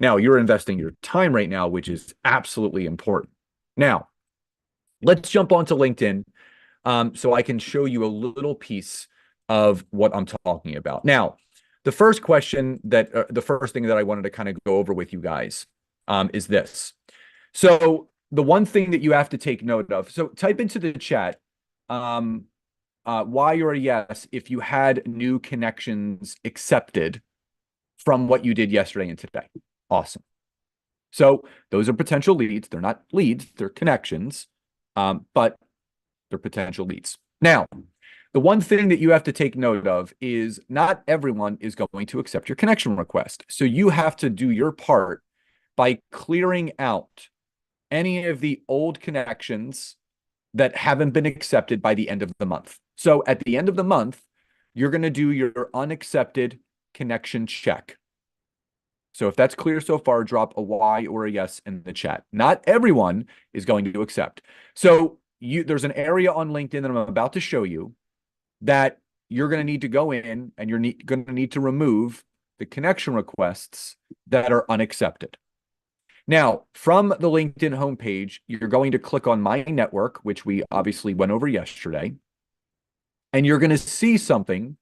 Now, you're investing your time right now, which is absolutely important. Now, let's jump onto LinkedIn so I can show you a little piece of what I'm talking about. Now, the first question the first thing that I wanted to kind of go over with you guys is this. So the one thing that you have to take note of, so type into the chat why or a yes if you had new connections accepted from what you did yesterday and today. Awesome. So those are potential leads. They're not leads, they're connections, but they're potential leads. Now, the one thing that you have to take note of is not everyone is going to accept your connection request. So you have to do your part by clearing out any of the old connections that haven't been accepted by the end of the month. So at the end of the month, you're going to do your unaccepted connection check. So if that's clear so far, drop a Y or a yes in the chat. Not everyone is going to accept. So there's an area on LinkedIn that I'm about to show you that you're going to need to go in and you're going to need to remove the connection requests that are unaccepted. Now, from the LinkedIn homepage, you're going to click on My Network, which we obviously went over yesterday, and you're going to see something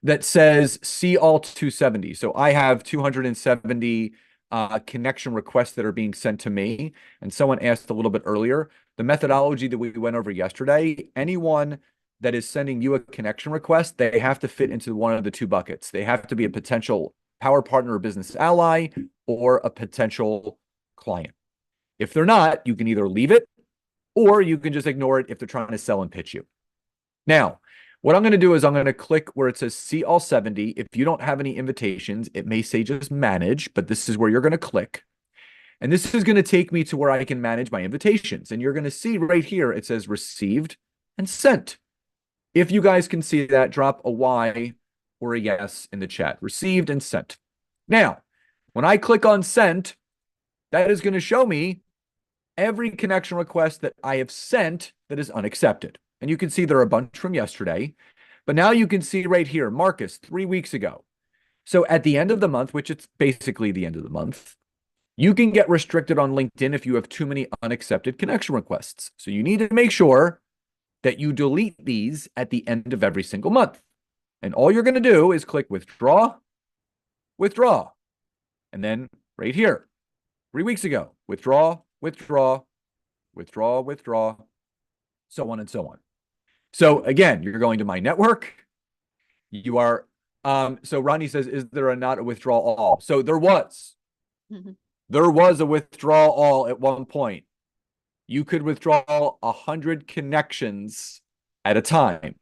that says see all 270. So I have 270 connection requests that are being sent to me. And someone asked a little bit earlier, the methodology that we went over yesterday, anyone that is sending you a connection request, they have to fit into one of the two buckets. They have to be a potential power partner or business ally or a potential client. If they're not, you can either leave it or you can just ignore it if they're trying to sell and pitch you. Now, what I'm going to do is I'm going to click where it says see all 70. If you don't have any invitations, it may say just manage, but this is where you're going to click. And this is going to take me to where I can manage my invitations. And you're going to see right here, it says received and sent. If you guys can see that, drop a Y or a yes in the chat. Received and sent. Now, when I click on sent, that is going to show me every connection request that I have sent that is unaccepted. And you can see there are a bunch from yesterday. But now you can see right here, Marcus, 3 weeks ago. So at the end of the month, which it's basically the end of the month, you can get restricted on LinkedIn if you have too many unaccepted connection requests. So you need to make sure that you delete these at the end of every single month. And all you're going to do is click withdraw, withdraw. And then right here, 3 weeks ago, withdraw, withdraw, withdraw, withdraw, so on and so on. So again, you're going to My Network. You are, so Ronnie says, is there a not a withdrawal all? So there was. There was a withdrawal all at one point. You could withdraw 100 connections at a time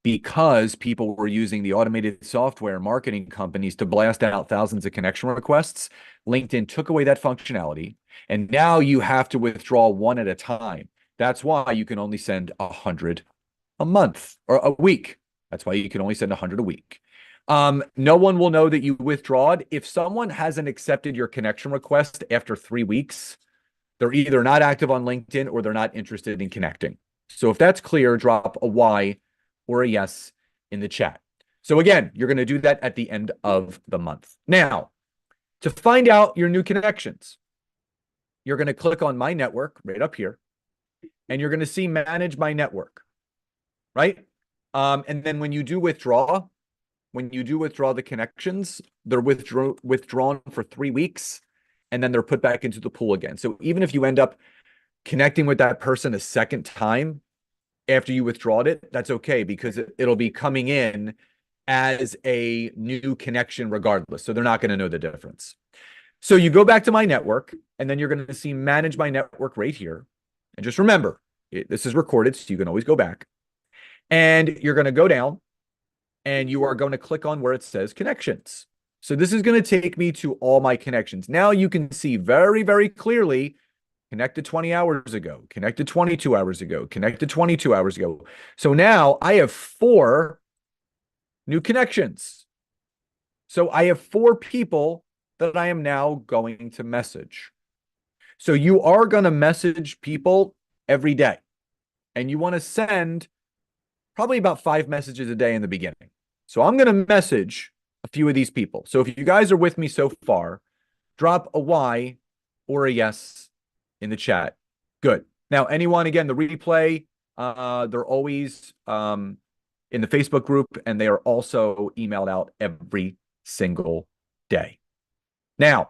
because people were using the automated software marketing companies to blast out thousands of connection requests. LinkedIn took away that functionality, and now you have to withdraw one at a time. That's why you can only send 100 a month or a week. That's why you can only send 100 a week. No one will know that you withdrawed. If someone hasn't accepted your connection request after 3 weeks, they're either not active on LinkedIn or they're not interested in connecting. So if that's clear, drop a Y or a yes in the chat. So again, you're going to do that at the end of the month. Now, to find out your new connections, you're going to click on My Network right up here, and you're going to see Manage My Network, right? And then when you do withdraw the connections, they're withdrawn for 3 weeks, and then they're put back into the pool again. So even if you end up connecting with that person a second time after you withdrawed it, that's okay because it'll be coming in as a new connection regardless. So they're not going to know the difference. So you go back to My Network, and then you're going to see Manage My Network right here. And just remember, this is recorded, so you can always go back. And you're going to go down, and you are going to click on where it says Connections. So this is going to take me to all my connections. Now you can see very, very clearly connected 20 hours ago, connected 22 hours ago, connected 22 hours ago. So now I have 4 new connections. So I have 4 people that I am now going to message. So you are going to message people every day, and you want to send probably about 5 messages a day in the beginning. So I'm going to message a few of these people. So if you guys are with me so far, drop a Y or a yes in the chat. Good. Now, anyone, again, the replay, they're always in the Facebook group, and they are also emailed out every single day. Now,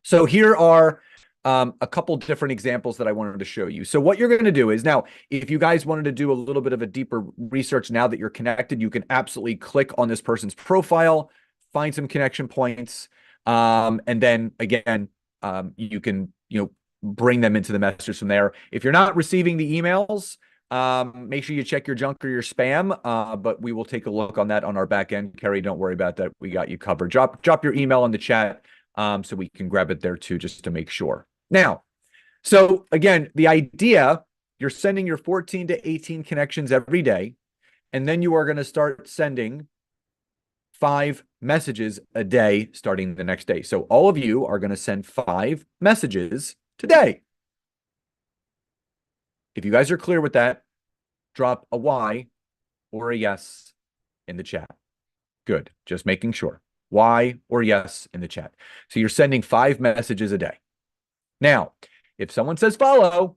so here are a couple different examples that I wanted to show you. So what you're going to do is now, if you guys wanted to do a little bit of a deeper research now that you're connected, you can absolutely click on this person's profile, find some connection points, and then again, you can, bring them into the messages from there. If you're not receiving the emails, make sure you check your junk or your spam, but we will take a look on that on our back end. Kerry, don't worry about that. We got you covered. Drop your email in the chat, so we can grab it there too, just to make sure. Now, so again, the idea, you're sending your 14 to 18 connections every day, and then you are going to start sending 5 messages a day starting the next day. So all of you are going to send 5 messages today. If you guys are clear with that, drop a Y or a yes in the chat. Good. Just making sure. Y or yes in the chat. So you're sending 5 messages a day. Now, if someone says follow,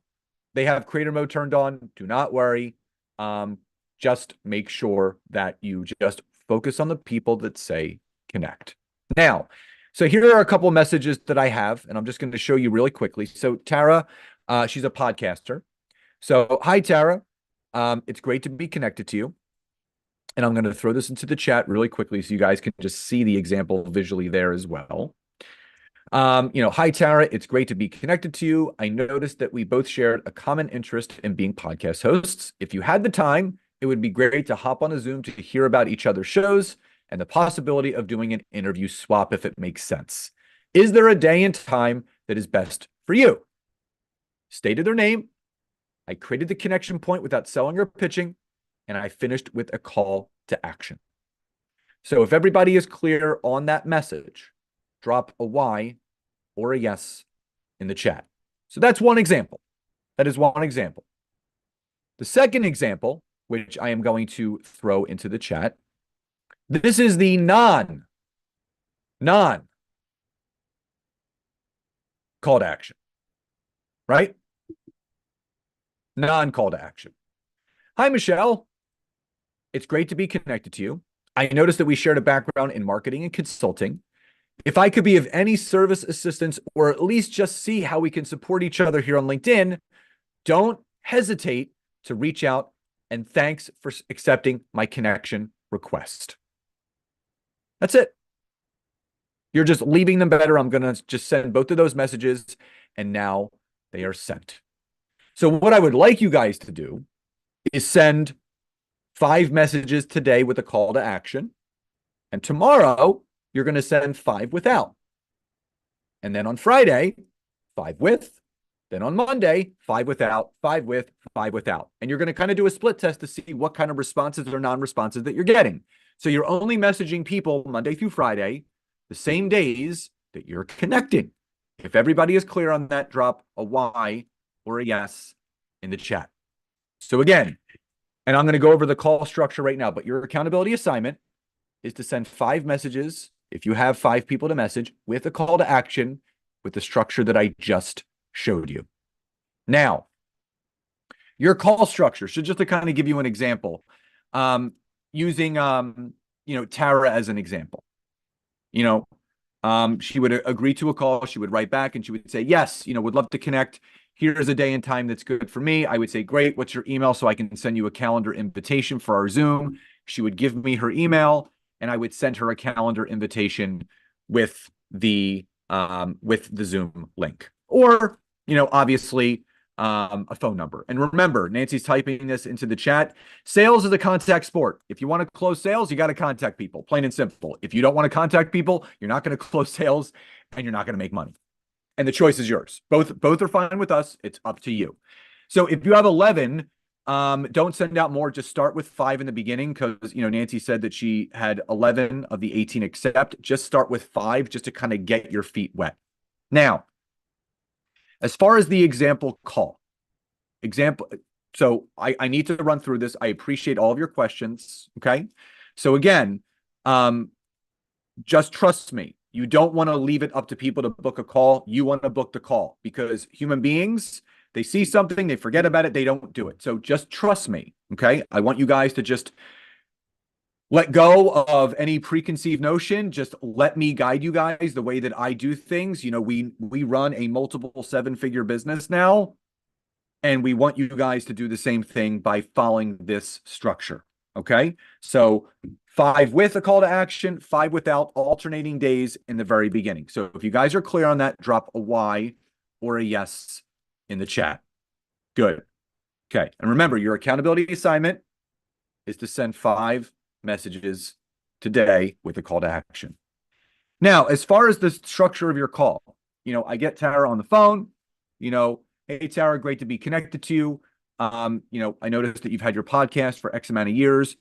they have creator mode turned on. Do not worry. Just make sure that you just focus on the people that say connect. Now, so here are a couple of messages that I have, and I'm just going to show you really quickly. So Tara, she's a podcaster. So hi, Tara. It's great to be connected to you. And I'm going to throw this into the chat really quickly so you guys can just see the example visually there as well. Hi, Tara. It's great to be connected to you. I noticed that we both shared a common interest in being podcast hosts. If you had the time, it would be great to hop on a Zoom to hear about each other's shows and the possibility of doing an interview swap if it makes sense. Is there a day and time that is best for you? Stated their name. I created the connection point without selling or pitching, and I finished with a call to action. So if everybody is clear on that message, drop a Y or a yes in the chat. So that's one example. That is one example. The second example, which I am going to throw into the chat, this is the non call to action, right? Non-call to action. Hi, Michelle. It's great to be connected to you. I noticed that we shared a background in marketing and consulting. If I could be of any service assistance or at least just see how we can support each other here on LinkedIn, don't hesitate to reach out, and thanks for accepting my connection request. That's it. You're just leaving them better. I'm going to just send both of those messages, and now they are sent. So what I would like you guys to do is send 5 messages today with a call to action. And tomorrow, you're going to send 5 without. And then on Friday, 5 with. Then on Monday, 5 without, 5 with, 5 without. And you're going to kind of do a split test to see what kind of responses or non-responses that you're getting. So you're only messaging people Monday through Friday, the same days that you're connecting. If everybody is clear on that, drop a Y or a yes in the chat. So again, and I'm going to go over the call structure right now, but your accountability assignment is to send 5 messages, if you have 5 people to message, with a call to action with the structure that I just showed you. Now, your call structure, so just to kind of give you an example, using Tara as an example. She would agree to a call, she would write back and she would say, yes, would love to connect. Here's a day and time that's good for me. I would say, great, what's your email so I can send you a calendar invitation for our Zoom? She would give me her email and I would send her a calendar invitation with the Zoom link. Or, obviously, a phone number. And remember, Nancy's typing this into the chat. Sales is a contact sport. If you want to close sales, you got to contact people, plain and simple. If you don't want to contact people, you're not going to close sales and you're not going to make money. And the choice is yours. Both are fine with us. It's up to you. So if you have 11, don't send out more. Just start with 5 in the beginning because, Nancy said that she had 11 of the 18 accept. Just start with 5 just to kind of get your feet wet. Now, as far as the example call, so I need to run through this. I appreciate all of your questions. Okay. So again, just trust me. You don't want to leave it up to people to book a call. You want to book the call because human beings, They see something, they forget about it, they don't do it. So just trust me, okay? I want you guys to just let go of any preconceived notion. Just let me guide you guys the way that I do things. You know, we run a multiple seven-figure business now, and we want you guys to do the same thing by following this structure. Okay. So 5 with a call to action, 5 without, alternating days in the very beginning. So if you guys are clear on that, drop a Y or a yes in the chat. Good. Okay. And remember, your accountability assignment is to send 5 messages today with a call to action. Now, as far as the structure of your call, you know, I get Tara on the phone, you know, hey, Tara, great to be connected to you. You know, I noticed that you've had your podcast for X amount of years.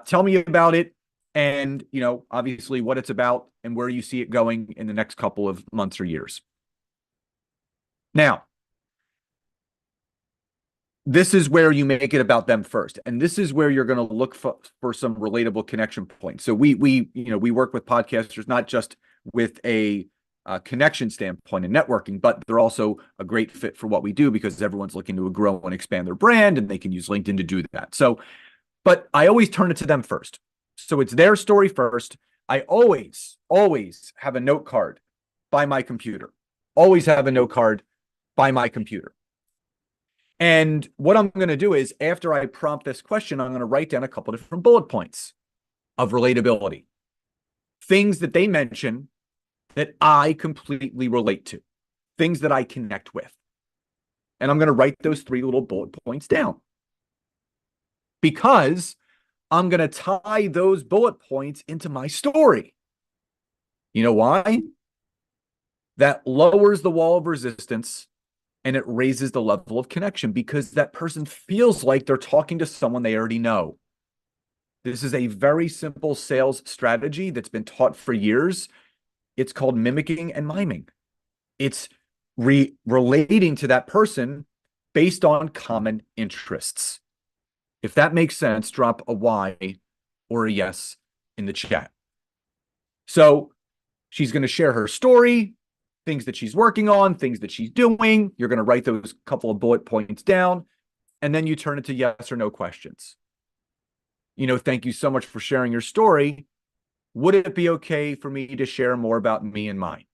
Tell me about it and, you know, obviously what it's about and where you see it going in the next couple of months or years. Now, this is where you make it about them first. And this is where you're going to look for some relatable connection points. So we work with podcasters, not just with a connection standpoint and networking, but they're also a great fit for what we do because everyone's looking to grow and expand their brand and they can use LinkedIn to do that. So, but I always turn it to them first. So it's their story first. I always have a note card by my computer. Always have a note card by my computer. And what I'm going to do is after I prompt this question, I'm going to write down a couple of different bullet points of relatability, things that they mention that I completely relate to, things that I connect with. And I'm going to write those 3 little bullet points down because I'm going to tie those bullet points into my story. You know why? That lowers the wall of resistance and it raises the level of connection because that person feels like they're talking to someone they already know. This is a very simple sales strategy that's been taught for years. It's called mimicking and miming. It's relating to that person based on common interests. If that makes sense, drop a Y or a yes in the chat. So she's going to share her story, things that she's working on, things that she's doing. You're going to write those couple of bullet points down, and then you turn it to yes or no questions. You know, thank you so much for sharing your story. Would it be okay for me to share more about me and mine?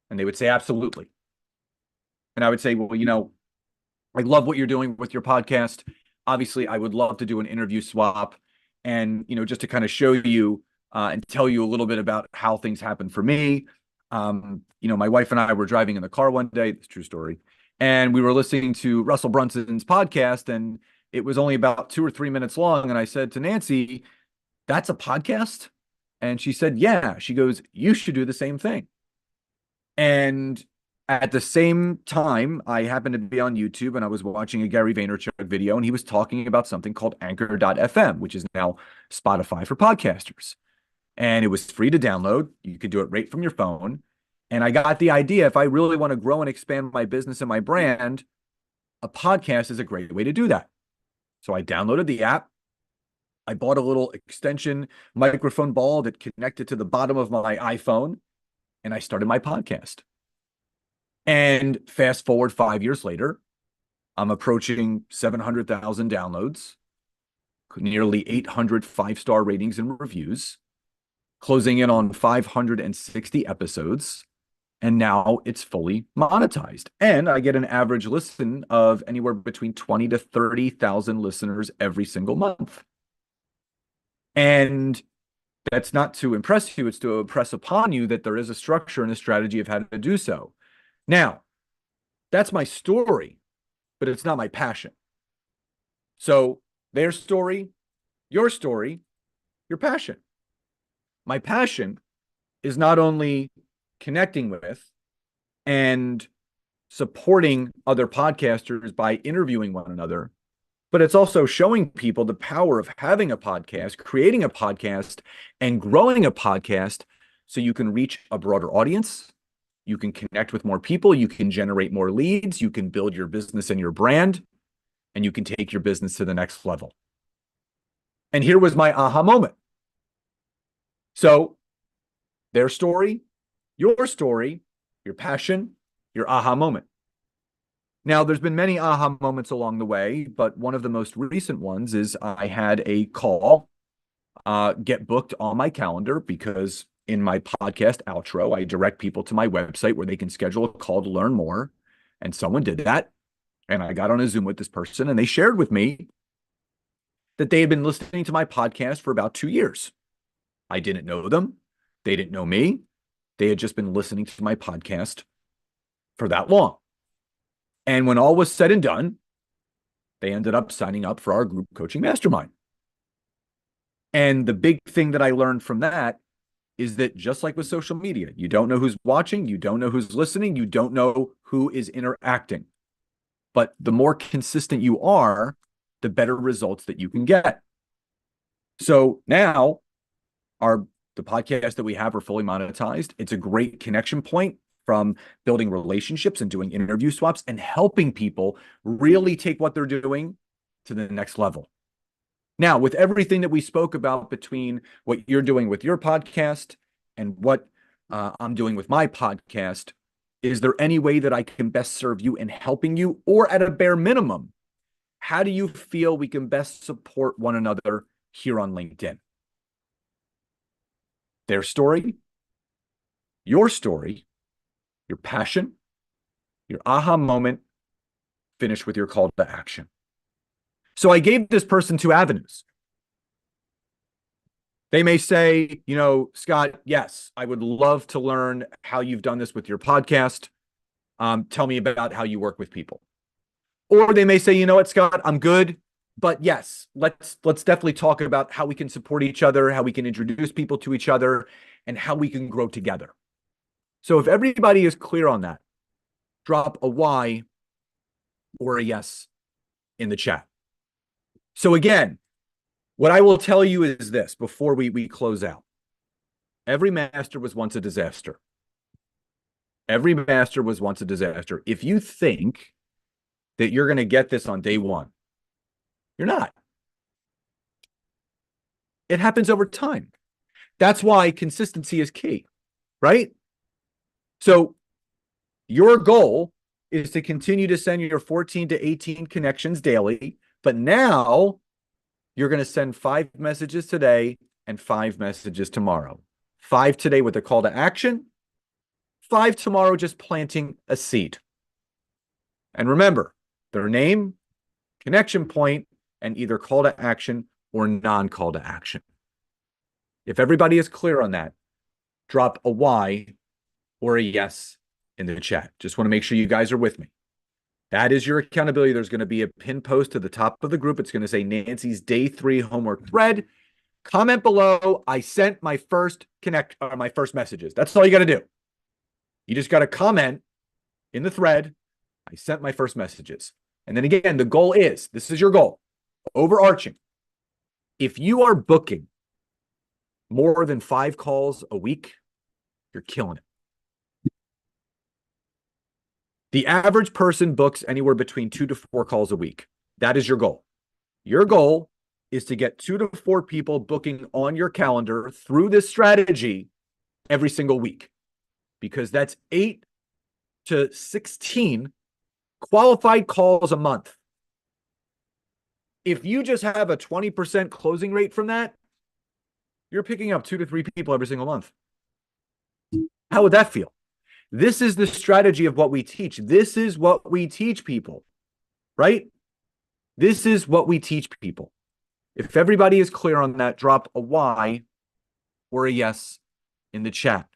And they would say, absolutely. And I would say, well, you know, I love what you're doing with your podcast. Obviously, I would love to do an interview swap and, you know, just to kind of show you and tell you a little bit about how things happen for me. You know, my wife and I were driving in the car one day, it's a true story, and we were listening to Russell Brunson's podcast, and it was only about 2 or 3 minutes long. And I said to Nancy, that's a podcast? And she said, yeah. She goes, you should do the same thing. And at the same time, I happened to be on YouTube and I was watching a Gary Vaynerchuk video, and he was talking about something called Anchor.fm, which is now Spotify for podcasters. And it was free to download. You could do it right from your phone. And I got the idea, if I really want to grow and expand my business and my brand, a podcast is a great way to do that. So I downloaded the app. I bought a little extension microphone ball that connected to the bottom of my iPhone, and I started my podcast. And fast forward 5 years later, I'm approaching 700,000 downloads, nearly 800 5-star ratings and reviews, closing in on 560 episodes. And now it's fully monetized. And I get an average listen of anywhere between 20 to 30,000 listeners every single month. And that's not to impress you, it's to impress upon you that there is a structure and a strategy of how to do so. Now, that's my story, but it's not my passion. So their story, your passion. My passion is not only connecting with and supporting other podcasters by interviewing one another, but it's also showing people the power of having a podcast, creating a podcast, and growing a podcast so you can reach a broader audience. You can connect with more people. You can generate more leads. You can build your business and your brand, and you can take your business to the next level. And here was my aha moment. So their story, your passion, your aha moment. Now, there's been many aha moments along the way, but one of the most recent ones is I had a call get booked on my calendar because in my podcast outro, I direct people to my website where they can schedule a call to learn more. And someone did that. And I got on a Zoom with this person and they shared with me that they had been listening to my podcast for about 2 years. I didn't know them. They didn't know me. They had just been listening to my podcast for that long. And when all was said and done, they ended up signing up for our group coaching mastermind. And the big thing that I learned from that is that just like with social media, you don't know who's watching, you don't know who's listening, you don't know who is interacting. But the more consistent you are, the better results that you can get. So now the podcasts that we have are fully monetized. It's a great connection point from building relationships and doing interview swaps and helping people really take what they're doing to the next level. Now, with everything that we spoke about between what you're doing with your podcast and what I'm doing with my podcast, is there any way that I can best serve you in helping you? Or at a bare minimum, how do you feel we can best support one another here on LinkedIn? Their story, your passion, your aha moment, finish with your call to action. So I gave this person 2 avenues. They may say, Scott, yes, I would love to learn how you've done this with your podcast. Tell me about how you work with people. Or they may say, you know what, Scott, I'm good. But yes, let's definitely talk about how we can support each other, how we can introduce people to each other, and how we can grow together. So if everybody is clear on that, drop a Y or a yes in the chat. So again, what I will tell you is this before we close out. Every master was once a disaster. Every master was once a disaster. If you think that you're going to get this on day one, you're not. It happens over time. That's why consistency is key, right? So your goal is to continue to send your 14 to 18 connections daily, but now you're going to send 5 messages today and 5 messages tomorrow. 5 today with a call to action, 5 tomorrow just planting a seed. And remember, their name, connection point, and either call to action or non-call to action. If everybody is clear on that, drop a Y or a yes in the chat. Just want to make sure you guys are with me. That is your accountability. There's going to be a pin post to the top of the group. It's going to say Nancy's day 3 homework thread. Comment below. I sent my first my first messages. That's all you got to do. You just got to comment in the thread. I sent my first messages. And then again, the goal is, this is your goal, overarching. If you are booking more than 5 calls a week, you're killing it. The average person books anywhere between 2 to 4 calls a week. That is your goal. Your goal is to get 2 to 4 people booking on your calendar through this strategy every single week, because that's 8 to 16 qualified calls a month. If you just have a 20% closing rate from that, you're picking up 2 to 3 people every single month. How would that feel? This is the strategy of what we teach. This is what we teach people, right? This is what we teach people. If everybody is clear on that, drop a Y or a yes in the chat.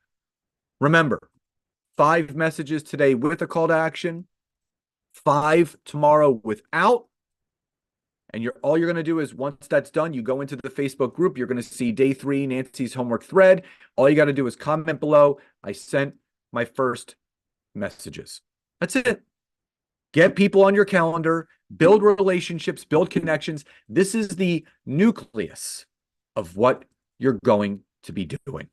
Remember, 5 messages today with a call to action, 5 tomorrow without. And all you're going to do is, once that's done, you go into the Facebook group. You're going to see day 3, Nancy's homework thread. All you got to do is comment below, I sent my first messages. That's it. Get people on your calendar, build relationships, build connections. This is the nucleus of what you're going to be doing.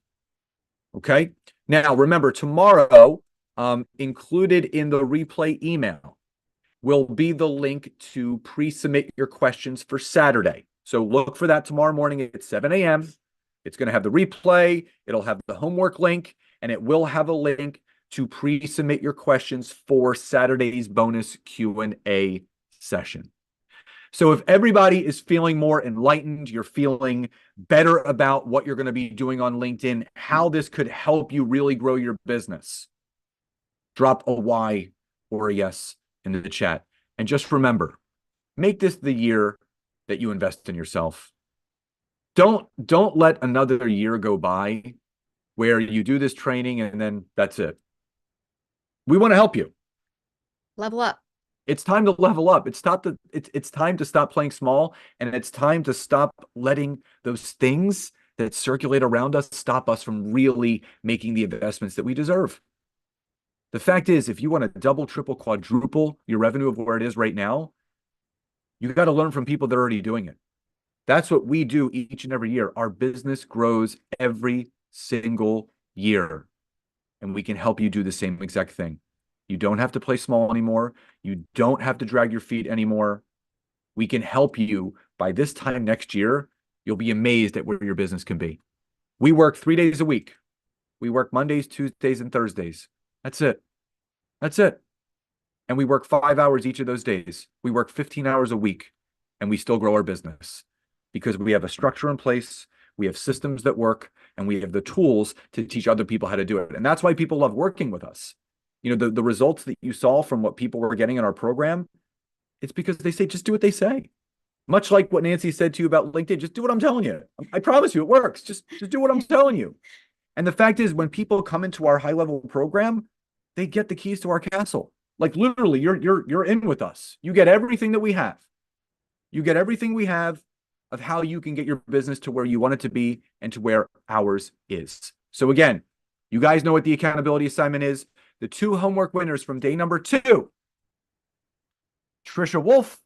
Okay. Now, remember, tomorrow, included in the replay email will be the link to pre-submit your questions for Saturday. So look for that tomorrow morning at 7 a.m. It's going to have the replay. It'll have the homework link, and it will have a link to pre-submit your questions for Saturday's bonus Q&A session. So if everybody is feeling more enlightened, you're feeling better about what you're going to be doing on LinkedIn, how this could help you really grow your business, drop a Y or a yes in the chat. And just remember, make this the year that you invest in yourself. Don't let another year go by where you do this training and then that's it. We want to help you. Level up. It's time to level up. It's time to stop playing small, and it's time to stop letting those things that circulate around us stop us from really making the investments that we deserve. The fact is, if you want to double, triple, quadruple your revenue of where it is right now, you got to learn from people that are already doing it. That's what we do each and every year. Our business grows every single year, and we can help you do the same exact thing. You don't have to play small anymore. You don't have to drag your feet anymore. We can help you. By this time next year, you'll be amazed at where your business can be. We work 3 days a week. We work Mondays, Tuesdays, and Thursdays. That's it. That's it. And we work 5 hours each of those days. We work 15 hours a week, and we still grow our business because we have a structure in place. We have systems that work, and we have the tools to teach other people how to do it. And that's why people love working with us. You know, the results that you saw from what people were getting in our program, it's because they say, just do what they say. Much like what Nancy said to you about LinkedIn, just do what I'm telling you. I promise you it works. Just do what I'm telling you. And the fact is, when people come into our high-level program, they get the keys to our castle. Like literally, you're in with us. You get everything that we have. You get everything we have of how you can get your business to where you want it to be and to where ours is. So again, you guys know what the accountability assignment is. The 2 homework winners from day number 2, Trisha Wolf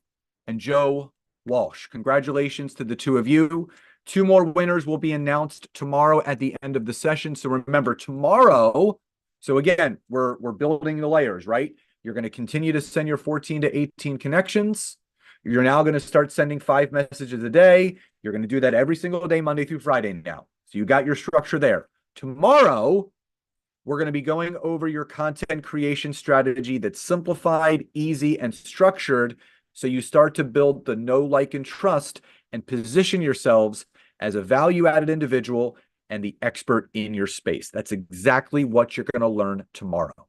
and Joe Walsh. Congratulations to the 2 of you. 2 more winners will be announced tomorrow at the end of the session. So remember, tomorrow, so again, we're building the layers, right? You're going to continue to send your 14 to 18 connections. You're now going to start sending 5 messages a day. You're going to do that every single day, Monday through Friday now. So you got your structure there. Tomorrow, we're going to be going over your content creation strategy that's simplified, easy, and structured. So you start to build the know, like, and trust and position yourselves as a value-added individual and the expert in your space. That's exactly what you're going to learn tomorrow.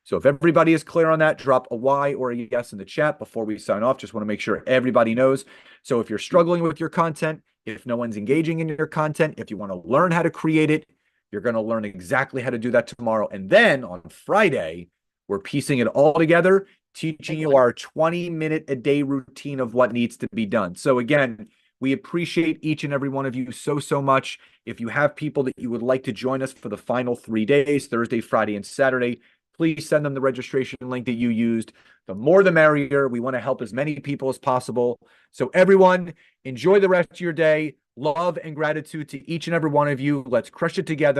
So if everybody is clear on that, drop a Y or a yes in the chat before we sign off. Just want to make sure everybody knows. So if you're struggling with your content, if no one's engaging in your content, if you want to learn how to create it, you're going to learn exactly how to do that tomorrow. And then on Friday, we're piecing it all together, teaching you our 20-minute-a-day routine of what needs to be done. So again, we appreciate each and every one of you so much. If you have people that you would like to join us for the final 3 days, Thursday, Friday, and Saturday, please send them the registration link that you used. The more the merrier. We want to help as many people as possible. So everyone, enjoy the rest of your day. Love and gratitude to each and every one of you. Let's crush it together.